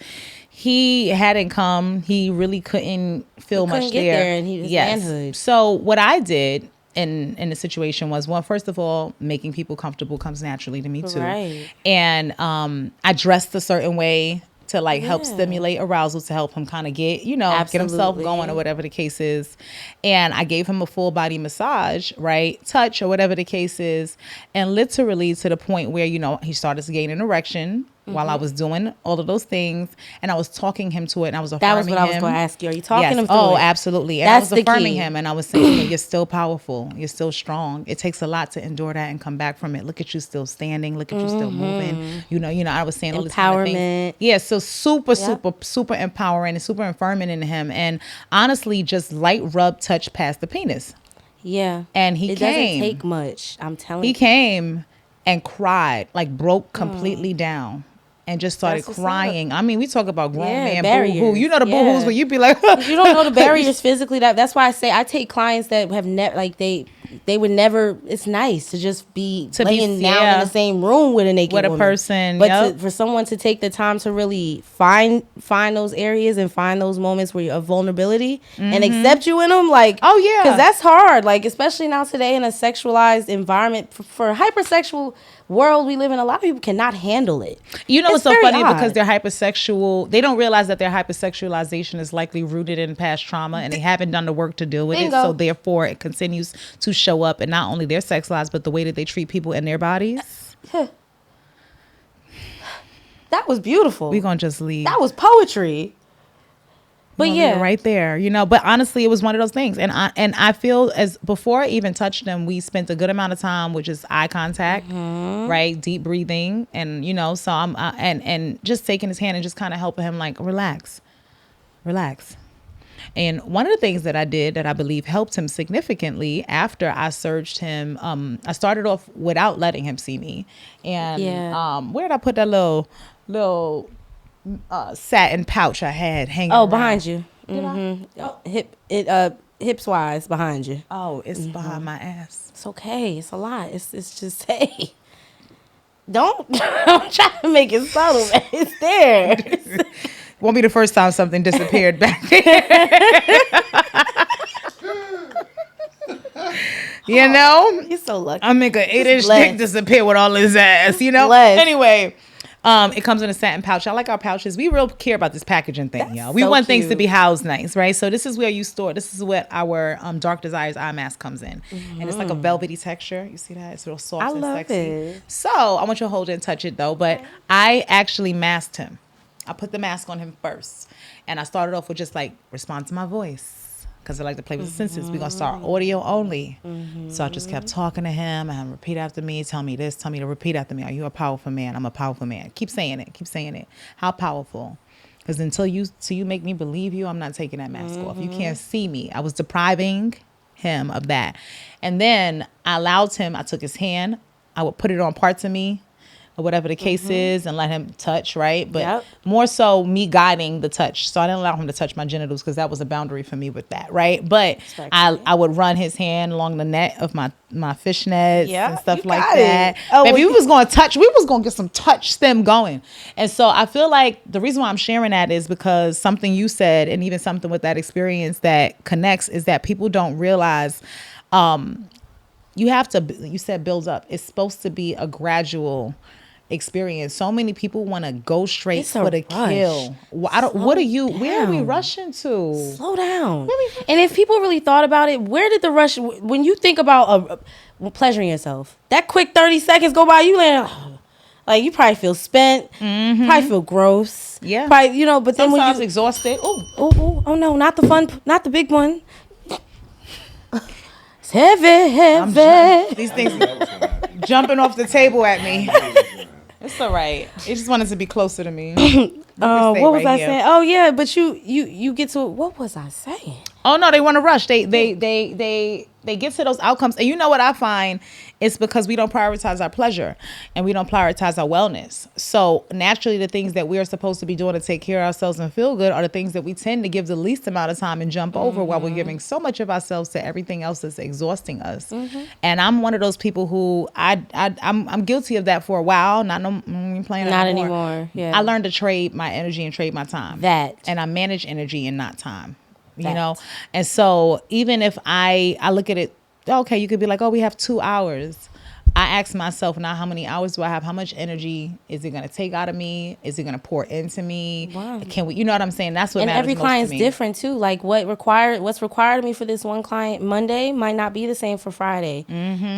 he had income. He really couldn't feel much there. And he was manhood. So what I did in the situation was, well, first of all, making people comfortable comes naturally to me too. Right. And I dressed a certain way to like help stimulate arousal, to help him kind of get, you know, get himself going or whatever the case is. And I gave him a full body massage, right? Touch or whatever the case is. And literally to the point where, you know, he started to gain an erection while I was doing all of those things. And I was talking him to it, and I was affirming him. That was what I was going to ask you. Are you talking him through it? Oh, absolutely. And That's I was affirming key. him, and I was saying, you're still powerful. You're still strong. It takes a lot to endure that and come back from it. Look at you still standing. Look at you still moving. You know, I was saying all this kind of things. Yeah, so super empowering and super affirming in him. And honestly, just light rub touch past the penis. Yeah. And it doesn't take much. I'm telling you. He came and cried, like broke completely down. And just started crying. I mean, we talk about grown man boo-hoo. You know the boo-hoos where you be like... You don't know the barriers physically. That's why I say I take clients that have never, like, they they would never. It's nice to just be laying down in the same room with a naked woman. person. But for someone to take the time to really find those areas and find those moments where you're of vulnerability and accept you in them, like, oh yeah, because that's hard. Like, especially now today in a sexualized environment, for hypersexual world we live in, a lot of people cannot handle it. You know, it's so funny because they're hypersexual. They don't realize that their hypersexualization is likely rooted in past trauma, and they haven't done the work to deal with it. So therefore, it continues to show up in not only their sex lives, but the way that they treat people in their bodies. That was beautiful. We're gonna just leave. That was poetry. But yeah, right there, you know. But honestly, it was one of those things, and I feel as before I even touched him, we spent a good amount of time, which is eye contact, right, deep breathing, and you know, so I'm and just taking his hand and just kind of helping him, like, relax. And one of the things that I did that I believe helped him significantly after I searched him, I started off without letting him see me, and where did I put that little satin pouch I had hanging around? Behind you. Hips wise behind you. Oh, it's behind my ass. It's okay. It's a lot. It's just, hey, don't try to make it subtle, man. It's there. Won't be the first time something disappeared back there. You know, you're so lucky. I make an 8-inch dick disappear with all his ass. You know. Anyway. It comes in a satin pouch. I like our pouches. We real care about this packaging thing, y'all. We want things to be housed nice, right? So this is where you store. This is what our Dark Desires eye mask comes in, and it's like a velvety texture. You see that? It's real soft and sexy. It. So I want you to hold it and touch it though. But I actually masked him. I put the mask on him first, and I started off with just like respond to my voice. Because I like to play with the senses. We're going to start audio only. So I just kept talking to him and repeat after me. Tell me this. Tell me to repeat after me. Are you a powerful man? I'm a powerful man. Keep saying it. Keep saying it. How powerful? Because until you make me believe you, I'm not taking that mask off. You can't see me. I was depriving him of that. And then I allowed him. I took his hand. I would put it on parts of me, or whatever the case is, and let him touch, right? But more so me guiding the touch. So I didn't allow him to touch my genitals because that was a boundary for me with that, right? But I would run his hand along the net of my fishnets and stuff like that. Maybe we was going to touch. We was going to get some touch stem going. And so I feel like the reason why I'm sharing that is because something you said, and even something with that experience that connects, is that people don't realize you said builds up. It's supposed to be a gradual experience. So many people want to go straight for the kill. Where are we rushing to? Slow down. And if people really thought about it, where did the rush, when you think about pleasuring yourself, that quick 30 seconds go by, you like you probably feel spent, probably feel gross. Yeah. Probably, you know, but then sometimes when you exhausted. Oh no, not the big one. It's heavy. These things jumping off the table at me. It's all right. It just wanted to be closer to me. What was I saying? Oh yeah, but you get to, what was I saying? Oh no, they want to rush. They get to those outcomes, and you know what I find? It's because we don't prioritize our pleasure and we don't prioritize our wellness. So naturally, the things that we are supposed to be doing to take care of ourselves and feel good are the things that we tend to give the least amount of time and jump over, while we're giving so much of ourselves to everything else that's exhausting us. And I'm one of those people who I'm guilty of that for a while. Not anymore. Yeah. I learned to trade my energy and trade my time. And I manage energy and not time. You know, and so even if I look at it, okay, you could be like, oh, we have 2 hours. I ask myself now, how many hours do I have? How much energy is it going to take out of me? Is it going to pour into me? Wow. Can we, you know what I'm saying? That's what matters most to me. And every client's different too. Like what's required of me for this one client Monday might not be the same for Friday.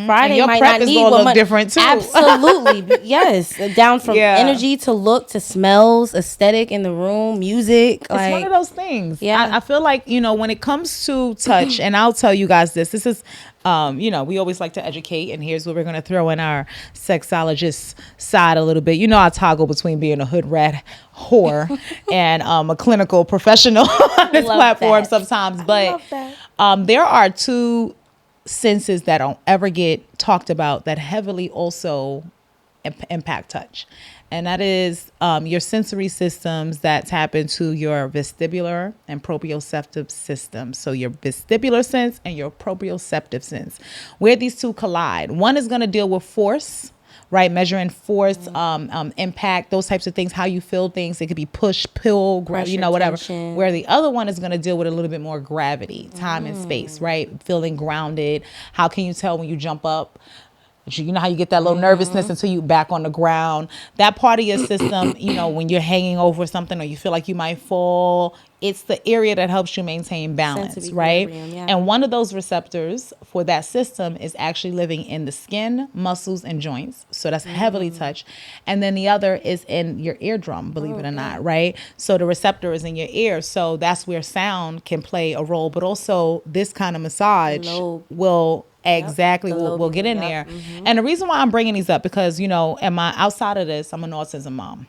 Friday your might prep not need is look different too. Absolutely. Yes. Down from energy to look to smells, aesthetic in the room, music. It's one of those things. Yeah. I feel like, you know, when it comes to touch, and I'll tell you guys this is, you know, we always like to educate, and here's what we're going to throw in our sexologist side a little bit. You know, I toggle between being a hood rat whore and a clinical professional on this platform sometimes. But there are 2 senses that don't ever get talked about that heavily also impact touch. and that is your sensory systems that tap into your vestibular and proprioceptive systems. So your vestibular sense and your proprioceptive sense, where these two collide. One is going to deal with force, right? Measuring force, impact, those types of things, how you feel things. It could be push, pull, Pressure, whatever. tension. Where the other one is going to deal with a little bit more gravity, time and space, right? Feeling grounded. How can you tell when you jump up? You know how you get that little nervousness until you back on the ground. That part of your system, when you're hanging over something or you feel like you might fall, it's the area that helps you maintain balance, right? Yeah. And one of those receptors for that system is actually living in the skin, muscles, and joints. So that's heavily touched. And then the other is in your eardrum, believe it or not, right? So the receptor is in your ear. So that's where sound can play a role. But also this kind of massage will... Exactly. We'll get in there. And the reason why I'm bringing these up, because, outside of this, I'm an autism mom.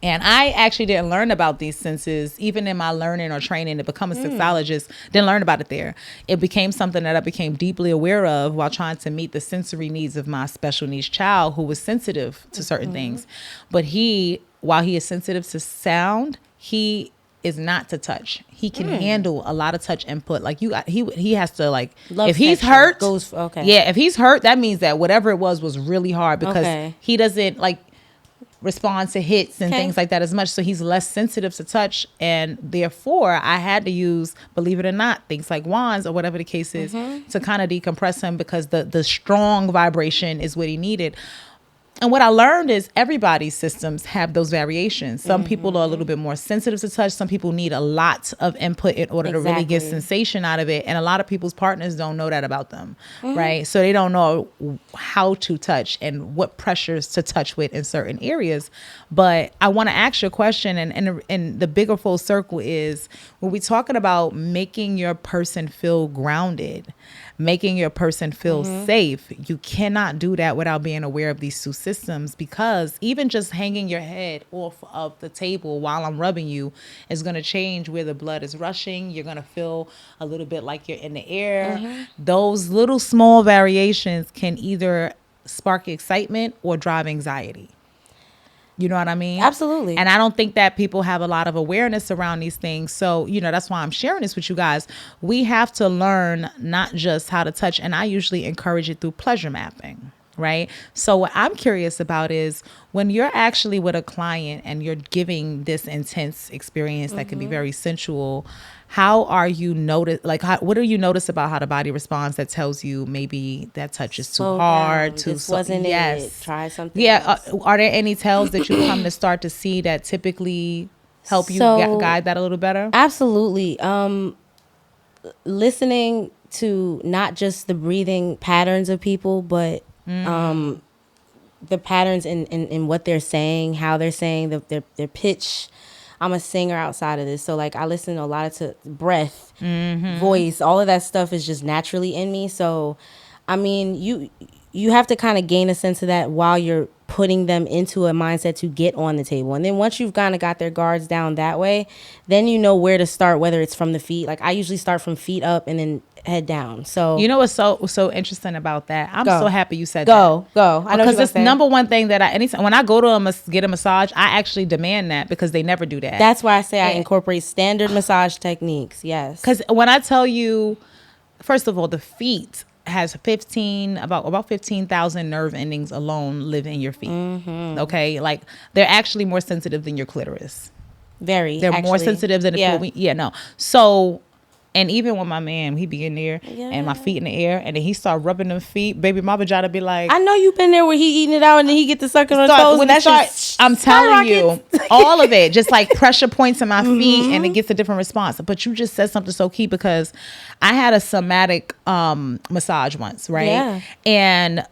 And I actually didn't learn about these senses, even in my learning or training to become a sexologist. Didn't learn about it there. It became something that I became deeply aware of while trying to meet the sensory needs of my special needs child who was sensitive to certain things. But while he is sensitive to sound, he is not to touch. He can handle a lot of touch input. Like he has to Love if he's texture. hurt, Yeah, if he's hurt, that means that whatever it was really hard because he doesn't respond to hits and things like that as much. So he's less sensitive to touch. And therefore I had to use, believe it or not, things like wands or whatever the case is to kind of decompress him because the strong vibration is what he needed. And what I learned is everybody's systems have those variations. Some people are a little bit more sensitive to touch. Some people need a lot of input in order to really get sensation out of it. And a lot of people's partners don't know that about them, right? So they don't know how to touch and what pressures to touch with in certain areas. But I want to ask you a question, and the bigger full circle is, when we're talking about making your person feel grounded, making your person feel safe, you cannot do that without being aware of these two systems, because even just hanging your head off of the table while I'm rubbing you is going to change where the blood is rushing. You're going to feel a little bit like you're in the air. Those little small variations can either spark excitement or drive anxiety. You know what I mean? Absolutely. And I don't think that people have a lot of awareness around these things. So, that's why I'm sharing this with you guys. We have to learn not just how to touch, and I usually encourage it through pleasure mapping, right? So what I'm curious about is when you're actually with a client and you're giving this intense experience that can be very sensual, how are you what do you notice about how the body responds that tells you maybe that touch is too hard, this wasn't it. Try something else. Are there any tells that you come to start to see that typically help you guide that a little better? Absolutely. Listening to not just the breathing patterns of people, but the patterns in what they're saying, how they're saying, their pitch. I'm a singer outside of this, so I listen a lot to breath, voice, all of that stuff is just naturally in me. So, I mean, you have to kind of gain a sense of that while you're putting them into a mindset to get on the table. And then once you've kind of got their guards down that way, then you know where to start, whether it's from the feet. I usually start from feet up and then head down. So what's so interesting about that? I'm so happy you said that. Go. I know because it's number one thing that anytime when I go to get a massage, I actually demand that, because they never do that. That's why I say I incorporate standard massage techniques. Yes. Because when I tell you, first of all, the feet has about 15,000 nerve endings alone live in your feet. Okay, they're actually more sensitive than your clitoris. They're more sensitive than the So, and even when my man, he be in there and my feet in the air, and then he start rubbing them feet, baby, my vagina be like, I know you've been there where he eating it out and then he get to sucking on toes, and that's I'm telling you, all of it, just pressure points in my feet, and it gets a different response. But you just said something so key, because I had a somatic massage once, right? Yeah. And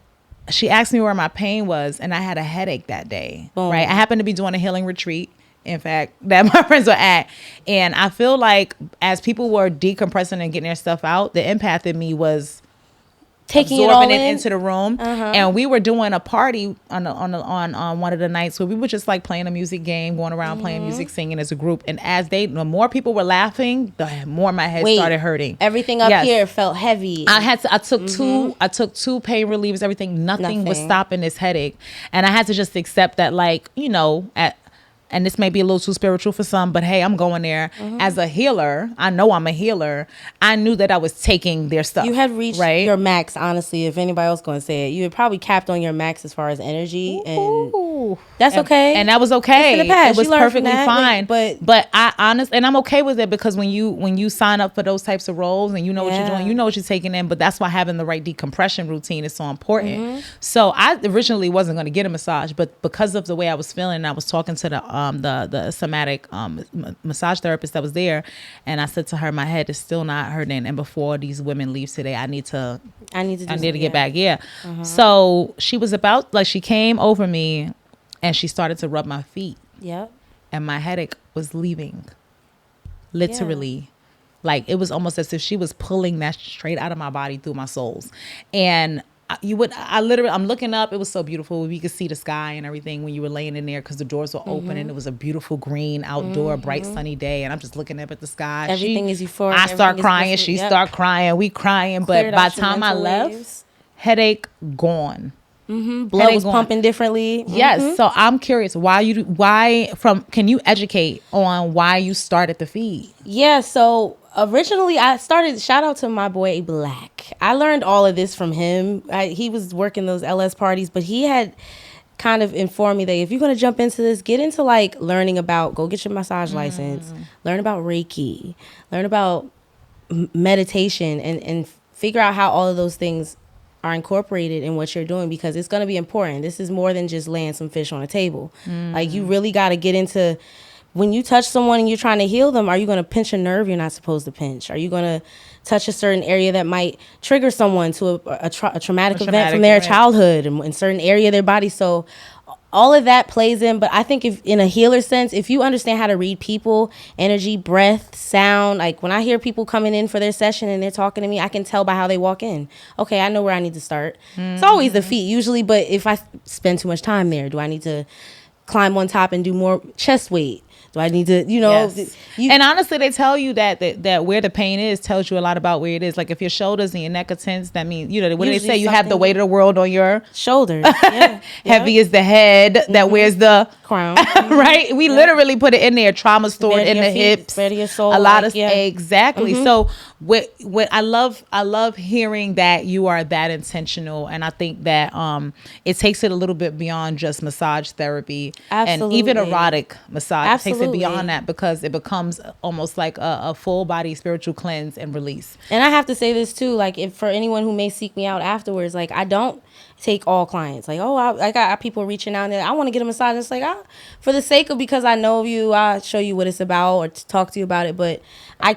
she asked me where my pain was, and I had a headache that day, right? I happened to be doing a healing retreat, in fact, that my friends were at. And I feel like as people were decompressing and getting their stuff out, the empath in me was taking absorbing it into the room. And we were doing a party on one of the nights where we were just like playing a music game, going around playing music, singing as a group. And as the more people were laughing, the more my head started hurting. Everything up here felt heavy. I took two pain relievers, everything. Nothing was stopping this headache. And I had to just accept that, like, and this may be a little too spiritual for some, but hey, I'm going there. As a healer, I know I'm a healer. I knew that I was taking their stuff. You had reached your max, honestly. If anybody else going to say it, you had probably capped on your max as far as energy, and that's okay. And that was okay. It was perfectly fine. But I honestly, and I'm okay with it, because when you sign up for those types of roles and you know what you're doing, you know what you're taking in. But that's why having the right decompression routine is so important. So I originally wasn't going to get a massage, but because of the way I was feeling, I was talking to the somatic massage therapist that was there, and I said to her, my head is still not hurting, and before these women leave today, I need to get back. So she was she came over me and she started to rub my feet. And my headache was leaving, literally. Like, it was almost as if she was pulling that straight out of my body through my soles. And I'm looking up. It was so beautiful. We could see the sky and everything when you were laying in there, because the doors were open and it was a beautiful green outdoor bright sunny day. And I'm just looking up at the sky. Everything is euphoric. I start crying. She start crying. We crying. But by the time I left, headache gone. Blood was pumping differently. Yes. So I'm curious, can you educate on why you started the feed? Yeah. So originally I started, shout out to my boy Black. I learned all of this from him. He was working those LS parties, but he had kind of informed me that if you're going to jump into this, get into like learning about, go get your massage license, learn about Reiki, learn about meditation, and figure out how all of those things are incorporated in what you're doing, because it's going to be important. This is more than just laying some fish on a table. Like, you really got to get into, when you touch someone and you're trying to heal them, are you going to pinch a nerve you're not supposed to pinch? Are you going to touch a certain area that might trigger someone to a traumatic event from their childhood and in certain area of their body? So all of that plays in. But I think if in a healer sense, if you understand how to read people, energy, breath, sound, like when I hear people coming in for their session and they're talking to me, I can tell by how they walk in. Okay, I know where I need to start. It's always the feet usually, but if I spend too much time there, do I need to climb on top and do more chest weight? Do I need to, Yes. And honestly, they tell you that where the pain is tells you a lot about where it is. Like, if your shoulders and your neck are tense, that means, what do they say? You have the weight of the world on your shoulders. Heavy is the head that wears the crown. Right? We literally put it in there. Trauma stored in the hips. Your soul, a lot of exactly. So what I love hearing that you are that intentional, and I think that it takes it a little bit beyond just massage therapy. Absolutely. And even erotic massage. Absolutely. It takes it beyond that, because it becomes almost like a full body spiritual cleanse and release. And I have to say this too, like, if for anyone who may seek me out afterwards, like, I don't take all clients. Like, I got people reaching out and I want to get a massage. It's like, for the sake of, because I know you, I'll show you what it's about or to talk to you about it. But I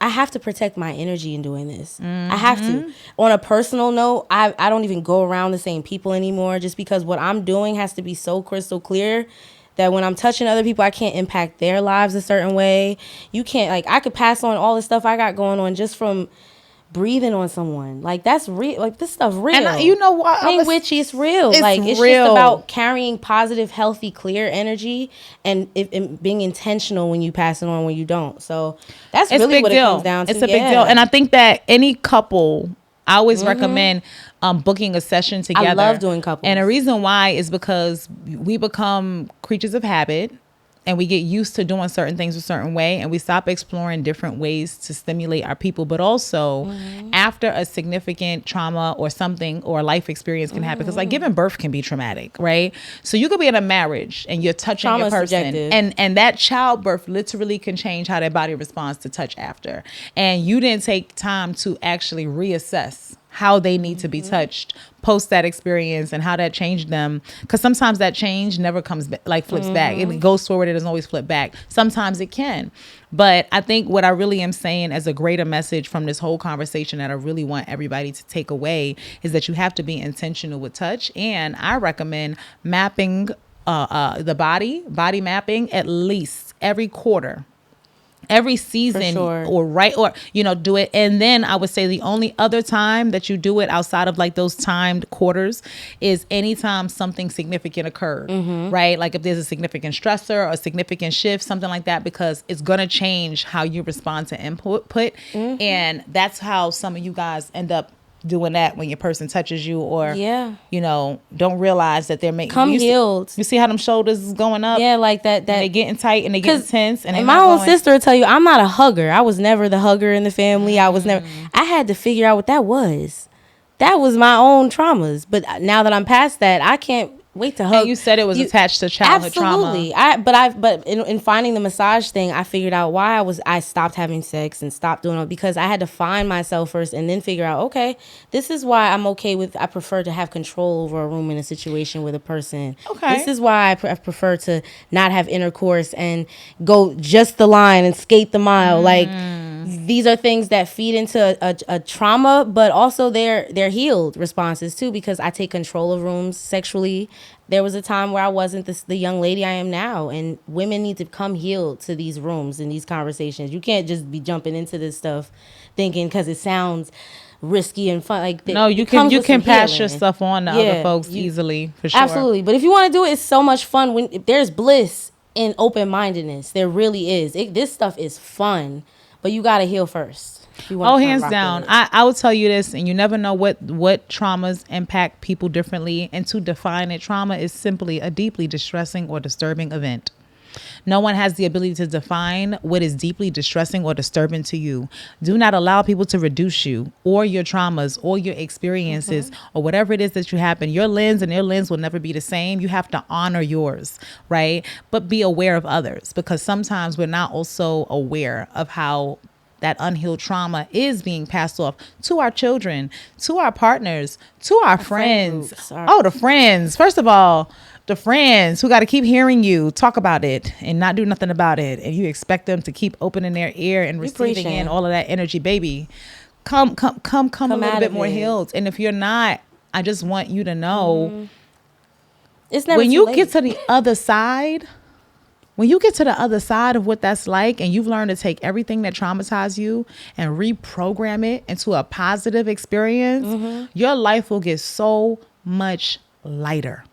have to protect my energy in doing this. I have to. On a personal note, I don't even go around the same people anymore, just because what I'm doing has to be so crystal clear that when I'm touching other people, I can't impact their lives a certain way. You can't, like, I could pass on all the stuff I got going on just from breathing on someone. Like, that's real. Like, this stuff real. And you know what? I ain't witchy. It's real. It's real. Just about carrying positive, healthy, clear energy and being intentional when you pass it on, when you don't. So that's really what it comes down to. It's a big deal. And I think that any couple, I always recommend booking a session together. I love doing couples. And the reason why is because we become creatures of habit, and we get used to doing certain things a certain way, and we stop exploring different ways to stimulate our people. But also, after a significant trauma or something or life experience can happen, because like giving birth can be traumatic, right? So you could be in a marriage and you're touching your person, and that childbirth literally can change how their body responds to touch after. And you didn't take time to actually reassess how they need to be touched post that experience and how that changed them, because sometimes that change never comes flips back. It goes forward, it doesn't always flip back. Sometimes it can. But I think what I really am saying as a greater message from this whole conversation that I really want everybody to take away is that you have to be intentional with touch. And I recommend mapping the body mapping at least every quarter. every season or do it. And then I would say the only other time that you do it outside of like those timed quarters is anytime something significant occurred, right? Like if there's a significant stressor or a significant shift, something like that, because it's going to change how you respond to input. And that's how some of you guys end up doing that when your person touches you, or don't realize that they're making healed. You see how them shoulders is going up? Yeah, like that they getting tight and they getting tense. And my own sister will tell you, I'm not a hugger. I was never the hugger in the family. I had to figure out what that was. That was my own traumas. But now that I'm past that, I can't wait to hug. And you said it was attached to childhood trauma. But in finding the massage thing, I figured out why I stopped having sex and stopped doing it, because I had to find myself first and then figure out, okay, this is why I'm okay with, I prefer to have control over a room in a situation with a person. Okay. This is why I prefer to not have intercourse and go just the line and skate the mile. Like, these are things that feed into a trauma, but also they're healed responses too, because I take control of rooms sexually. There was a time where I wasn't the young lady I am now, and women need to come healed to these rooms and these conversations. You can't just be jumping into this stuff thinking because it sounds risky and fun. Like, no, you can pass your stuff on to other folks easily, for sure. Absolutely. But if you want to do it, it's so much fun when there's bliss in open-mindedness. There really is. This stuff is fun, but you got to heal first. Hands down. I will tell you this, and you never know what traumas impact people differently. And to define it, trauma is simply a deeply distressing or disturbing event. No one has the ability to define what is deeply distressing or disturbing to you. Do not allow people to reduce you or your traumas or your experiences or whatever it is that you happen. Your lens and their lens will never be the same. You have to honor yours, right? But be aware of others, because sometimes we're not also aware of how that unhealed trauma is being passed off to our children, to our partners, to our friends. The friends. First of all, the friends who got to keep hearing you talk about it and not do nothing about it. And you expect them to keep opening their ear and receiving in all of that energy. Baby, come a little bit more healed. And if you're not, I just want you to know, it's never when too you late. get to the other side, when you get to the other side of what that's like, and you've learned to take everything that traumatized you and reprogram it into a positive experience, your life will get so much lighter.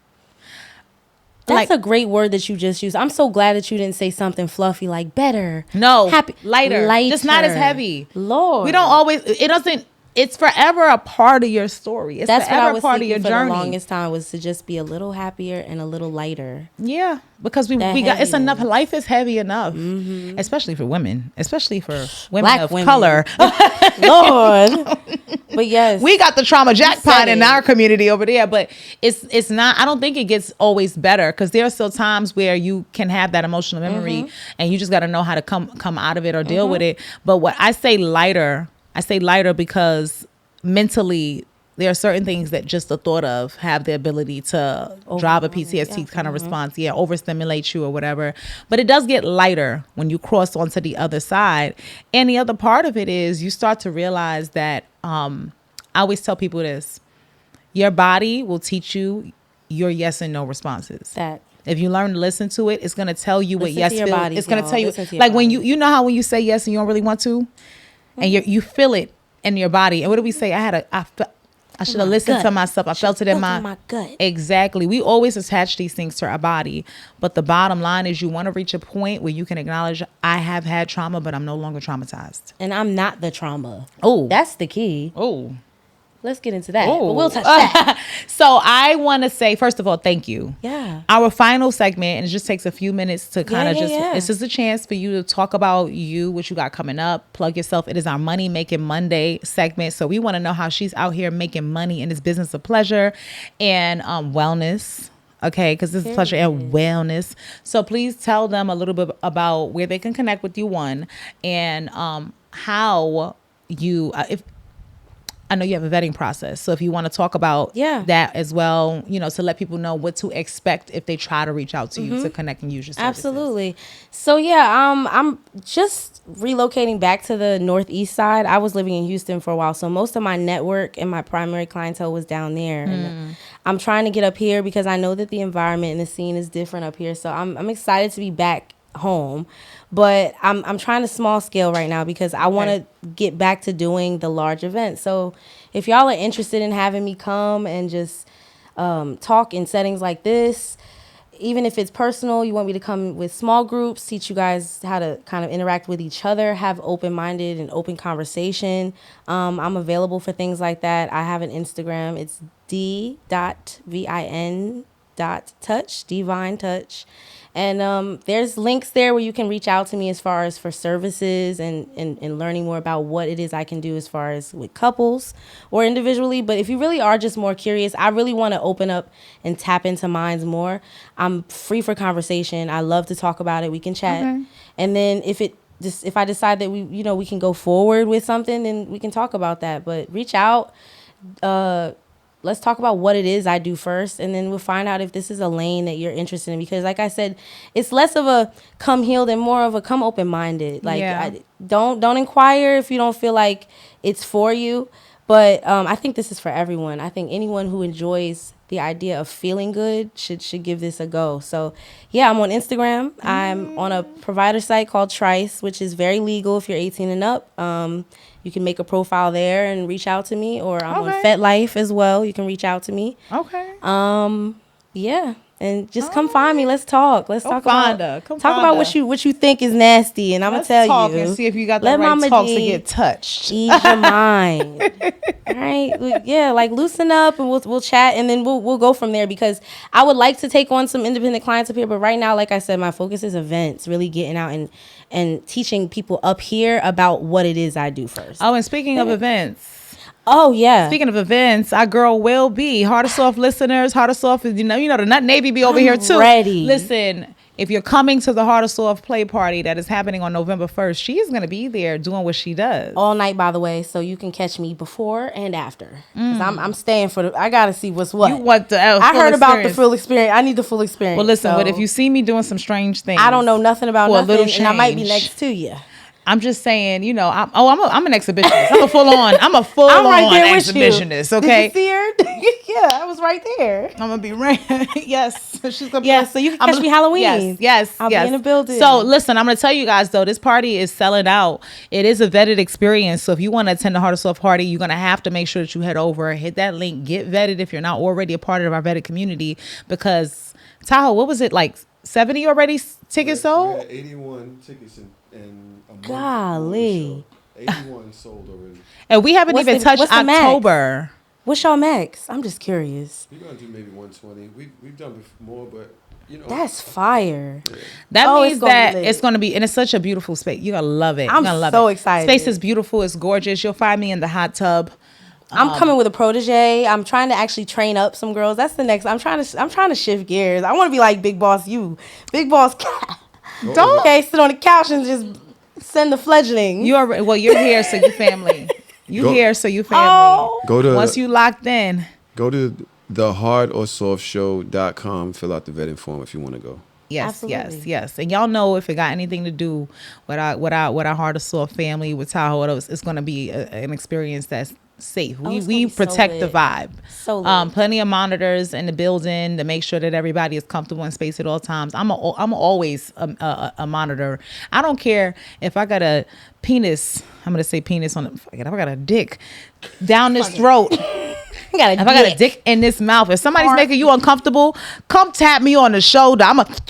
That's a great word that you just used. I'm so glad that you didn't say something fluffy like better. No, happy, lighter. Just not as heavy. Lord. We don't always, it doesn't, it's forever a part of your story. It's That's forever what I was part of your for journey. The longest time was to just be a little happier and a little lighter. Yeah, because we got, it's enough. Life is heavy enough, especially for women, especially for women Black of women. color. Lord. But yes, we got the trauma jackpot in our community over there, but it's not, I don't think it gets always better, because there are still times where you can have that emotional memory and you just got to know how to come out of it or deal with it. But what I say lighter because mentally there are certain things that just the thought of have the ability to drive a PTSD kind of response. Overstimulate you or whatever. But it does get lighter when you cross onto the other side. And the other part of it is you start to realize that, I always tell people this, your body will teach you your yes and no responses. If you learn to listen to it, it's going to tell you what yes feels. It's going to tell you, like when you know how when you say yes and you don't really want to, and you feel it in your body. And what do we say? I should have listened to myself. I felt it in my gut. Exactly. We always attach these things to our body. But the bottom line is you want to reach a point where you can acknowledge, I have had trauma, but I'm no longer traumatized. And I'm not the trauma. Oh. That's the key. Oh. Let's get into that. But we'll touch that. So I want to say, first of all, thank you. Yeah. Our final segment, and it just takes a few minutes to kind of this is a chance for you to talk about what you got coming up, plug yourself. It is our Money Making Monday segment. So we want to know how she's out here making money in this business of pleasure and wellness. Okay, because this is pleasure and wellness. So please tell them a little bit about where they can connect with you, one, and how you, if I know you have a vetting process. So if you want to talk about that as well, to let people know what to expect if they try to reach out to you to connect and use your services. Absolutely. So I'm just relocating back to the Northeast side. I was living in Houston for a while. So most of my network and my primary clientele was down there. And I'm trying to get up here because I know that the environment and the scene is different up here. So I'm excited to be back home. But I'm trying to small scale right now because I want to get back to doing the large events. So if y'all are interested in having me come and just talk in settings like this, even if it's personal, you want me to come with small groups, teach you guys how to kind of interact with each other, have open-minded and open conversation. I'm available for things like that. I have an Instagram. It's d.vin.touch, divine touch. And there's links there where you can reach out to me as far as for services and learning more about what it is I can do as far as with couples or individually. But if you really are just more curious, I really want to open up and tap into minds more. I'm free for conversation. I love to talk about it. We can chat. Okay. And then if I decide that we can go forward with something, then we can talk about that. But reach out. Let's talk about what it is I do first, and then we'll find out if this is a lane that you're interested in. Because like I said, it's less of a come healed and more of a come open-minded. Like, don't inquire if you don't feel like it's for you. But I think this is for everyone. I think anyone who enjoys the idea of feeling good should give this a go. So, yeah, I'm on Instagram. I'm on a provider site called Trice, which is very legal if you're 18 and up. You can make a profile there and reach out to me. Or I'm on FetLife as well. You can reach out to me. Okay. Yeah. And just come find me. Let's talk. Let's talk about what you think is nasty, and I'm gonna tell talk you. And see if you got the right Mama talks Dee to get touched. Ease your mind. All right, yeah, like loosen up, and we'll chat, and then we'll go from there. Because I would like to take on some independent clients up here, but right now, like I said, my focus is events. Really getting out and teaching people up here about what it is I do first. Oh, and speaking of events. Oh, yeah. Speaking of events, our girl Will B, Heart of Soft listeners, Heart of Soft, you know, the Nut Navy be over here too. Ready. Listen, if you're coming to the Heart of Soft play party that is happening on November 1st, she's going to be there doing what she does. All night, by the way, so you can catch me before and after. Because I'm staying for I got to see what's what. You want the I heard about the full experience. I need the full experience. Well, listen, but if you see me doing some strange things. I don't know nothing about nothing, and I might be next to you. I'm just saying, you know, I'm an exhibitionist. I'm a full on exhibitionist. Okay. Did you see her? Yeah, I was right there. I'm gonna be right. Yes, she's gonna. Yeah, so you can catch me Halloween. Yes, I'll be in the building. So listen, I'm gonna tell you guys though, this party is selling out. It is a vetted experience. So if you want to attend the Heart of Soft party, you're gonna have to make sure that you head over, hit that link, get vetted if you're not already a part of our vetted community. Because Tahoe, what was it like? 70 already tickets sold? We had 81 tickets and golly. 81 sold already. And we haven't even touched October. Max? What's your max? I'm just curious. We're going to do maybe 120. We've done more, but you know. That's fire. Yeah. That means that it's going to be, and it's such a beautiful space. You're going to love it. I'm so excited. Space is beautiful. It's gorgeous. You'll find me in the hot tub. I'm coming with a protege. I'm trying to actually train up some girls. That's the next. I'm trying to shift gears. I want to be like Big Boss you. Big Boss Kash. Don't sit on the couch and just send the fledgling. You're here, so you family. Here, so you family. Oh. Once you locked in. Go to thehardorsoftshow.com. Fill out the vetting form if you want to go. Yes, absolutely. Yes. And y'all know if it got anything to do with our Heart of Soft family, with Tahoe, it's going to be an experience that's safe. We protect the vibe. So lit. Plenty of monitors in the building to make sure that everybody is comfortable in space at all times. I'm always a monitor. I don't care if I got a penis. I'm gonna say penis on the. If I got a dick down this throat. If I got a dick in this mouth, if somebody's making you uncomfortable, come tap me on the shoulder.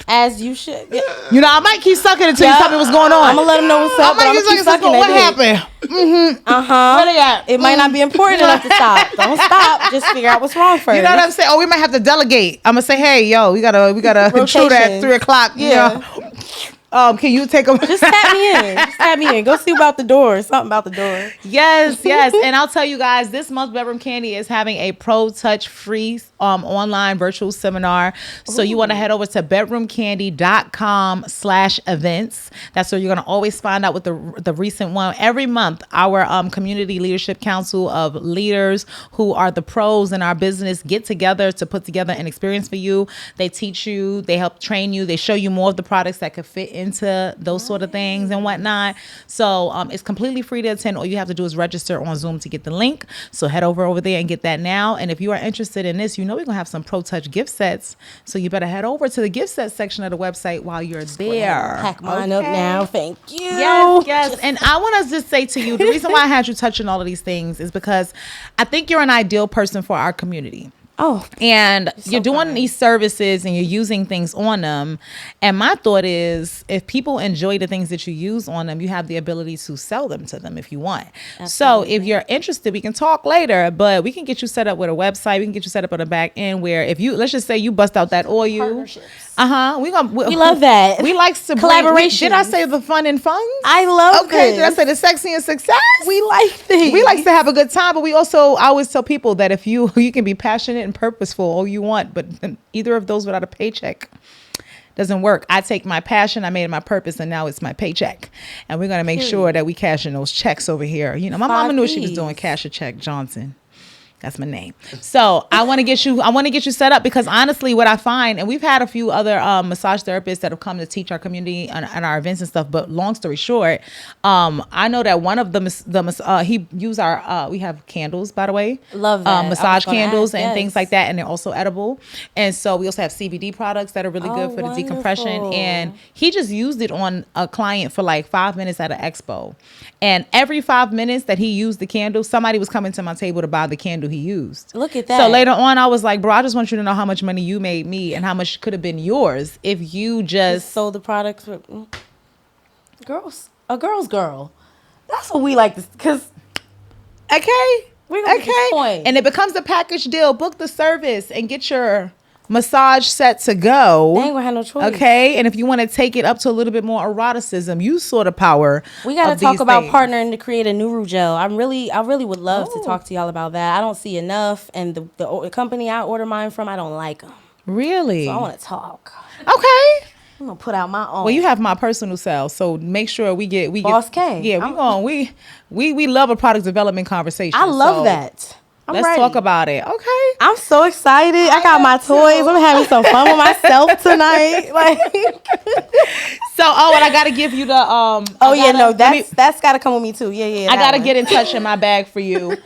As you should. Yeah. You know, I might keep sucking until you tell me what's going on. I'm gonna let them know what's up. I'm gonna keep sucking. What happened? Mm-hmm. Where they at? It might not be important enough to stop. Don't stop. Just figure out what's wrong first. You know what I'm saying? Oh, we might have to delegate. I'm gonna say, hey, yo, we gotta shoot at 3:00. Yeah. You know? Can you take a just tap me in. Go see about the door. Something about the door. Yes. And I'll tell you guys, this month Bedroom Kandi is having a pro touch free online virtual seminar. So you want to head over to bedroomkandi.com/events. That's where you're gonna always find out what the recent one. Every month, our community leadership council of leaders who are the pros in our business get together to put together an experience for you. They teach you, they help train you, they show you more of the products that could fit into those sort of things and whatnot. So it's completely free to attend. All you have to do is register on Zoom to get the link. So head over there and get that now. And if you are interested in this, we're going to have some Pro Touch gift sets. So you better head over to the gift set section of the website while you're there. Pack mine up now. Thank you. Yes. And I want to just say to you, the reason why I had you touching all of these things is because I think you're an ideal person for our community. Oh, and you're doing these services and you're using things on them. And my thought is, if people enjoy the things that you use on them, you have the ability to sell them to them if you want. Absolutely. So if you're interested, we can talk later, but we can get you set up with a website. We can get you set up on the back end where if you, let's just say you bust out that oil. Partnerships. We love that. We like to collaboration. Did I say the fun and fun? I love this. Did I say the sexy and success? We like things. We like to have a good time, but I always tell people that if you can be passionate and purposeful all you want, but either of those without a paycheck doesn't work. I take my passion, I made it my purpose, and now it's my paycheck. And we're going to make sure that we cash in those checks over here. You know, my mama knew she was doing Cash a Check Johnson. That's my name. So I want to get you set up because honestly, what I find, and we've had a few other massage therapists that have come to teach our community and our events and stuff. But long story short, I know that one of he used our we have candles, by the way. Love that. Massage candles and things like that, and they're also edible. And so we also have CBD products that are really good for the decompression. And he just used it on a client for like 5 minutes at an expo. And every 5 minutes that he used the candle, somebody was coming to my table to buy the candle he used. Look at that. So later on, I was like, bro, I just want you to know how much money you made me and how much could have been yours if you just sold the products for a girl's girl. That's what we like to, because we're gonna get this point. And it becomes a package deal. Book the service and get your massage set to go. They ain't gonna have no choice. Okay, and if you want to take it up to a little bit more eroticism, you saw the power. We gotta talk about partnering to create a Nuru gel. I really would love to talk to y'all about that. I don't see enough, and the company I order mine from, I don't like them. Really? So I want to talk. Okay. I'm gonna put out my own. Well, you have my personal cell, so make sure we get Boss K. Yeah, we love a product development conversation. I love that. Let's talk about it. Okay. I'm so excited. I got my toys. I'm having some fun with myself tonight. And I gotta give you the that's gotta come with me too. Yeah. I gotta get in touch in my bag for you.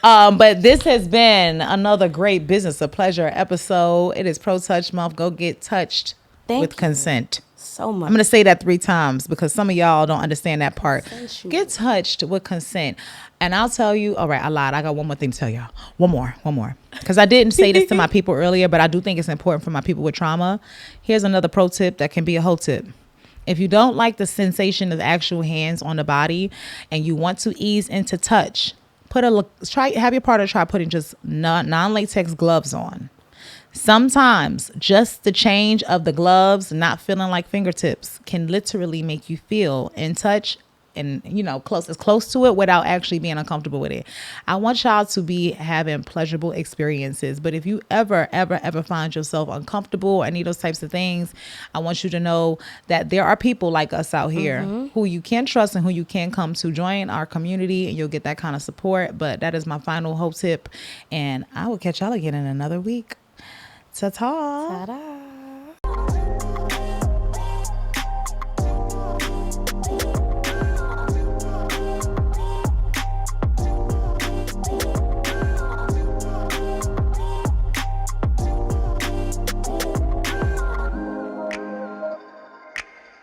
But this has been another great Business of Pleasure episode. It is Pro Touch Month. Go get touched with consent. So much. I'm gonna say that 3 times because some of y'all don't understand that part. Sensual. Get touched with consent. And I'll tell you, all right, I lied. I got one more thing to tell y'all. One more. Because I didn't say this to my people earlier, but I do think it's important for my people with trauma. Here's another pro tip that can be a whole tip. If you don't like the sensation of actual hands on the body and you want to ease into touch, have your partner try putting just non-latex gloves on. Sometimes just the change of the gloves, not feeling like fingertips, can literally make you feel in touch and close to it without actually being uncomfortable with it. I want y'all to be having pleasurable experiences, but if you ever find yourself uncomfortable or any of those types of things, I want you to know that there are people like us out here who you can trust and who you can come to join our community, and you'll get that kind of support. But that is my final hope tip, and I will catch y'all again in another week. Ta-ta. Ta-da.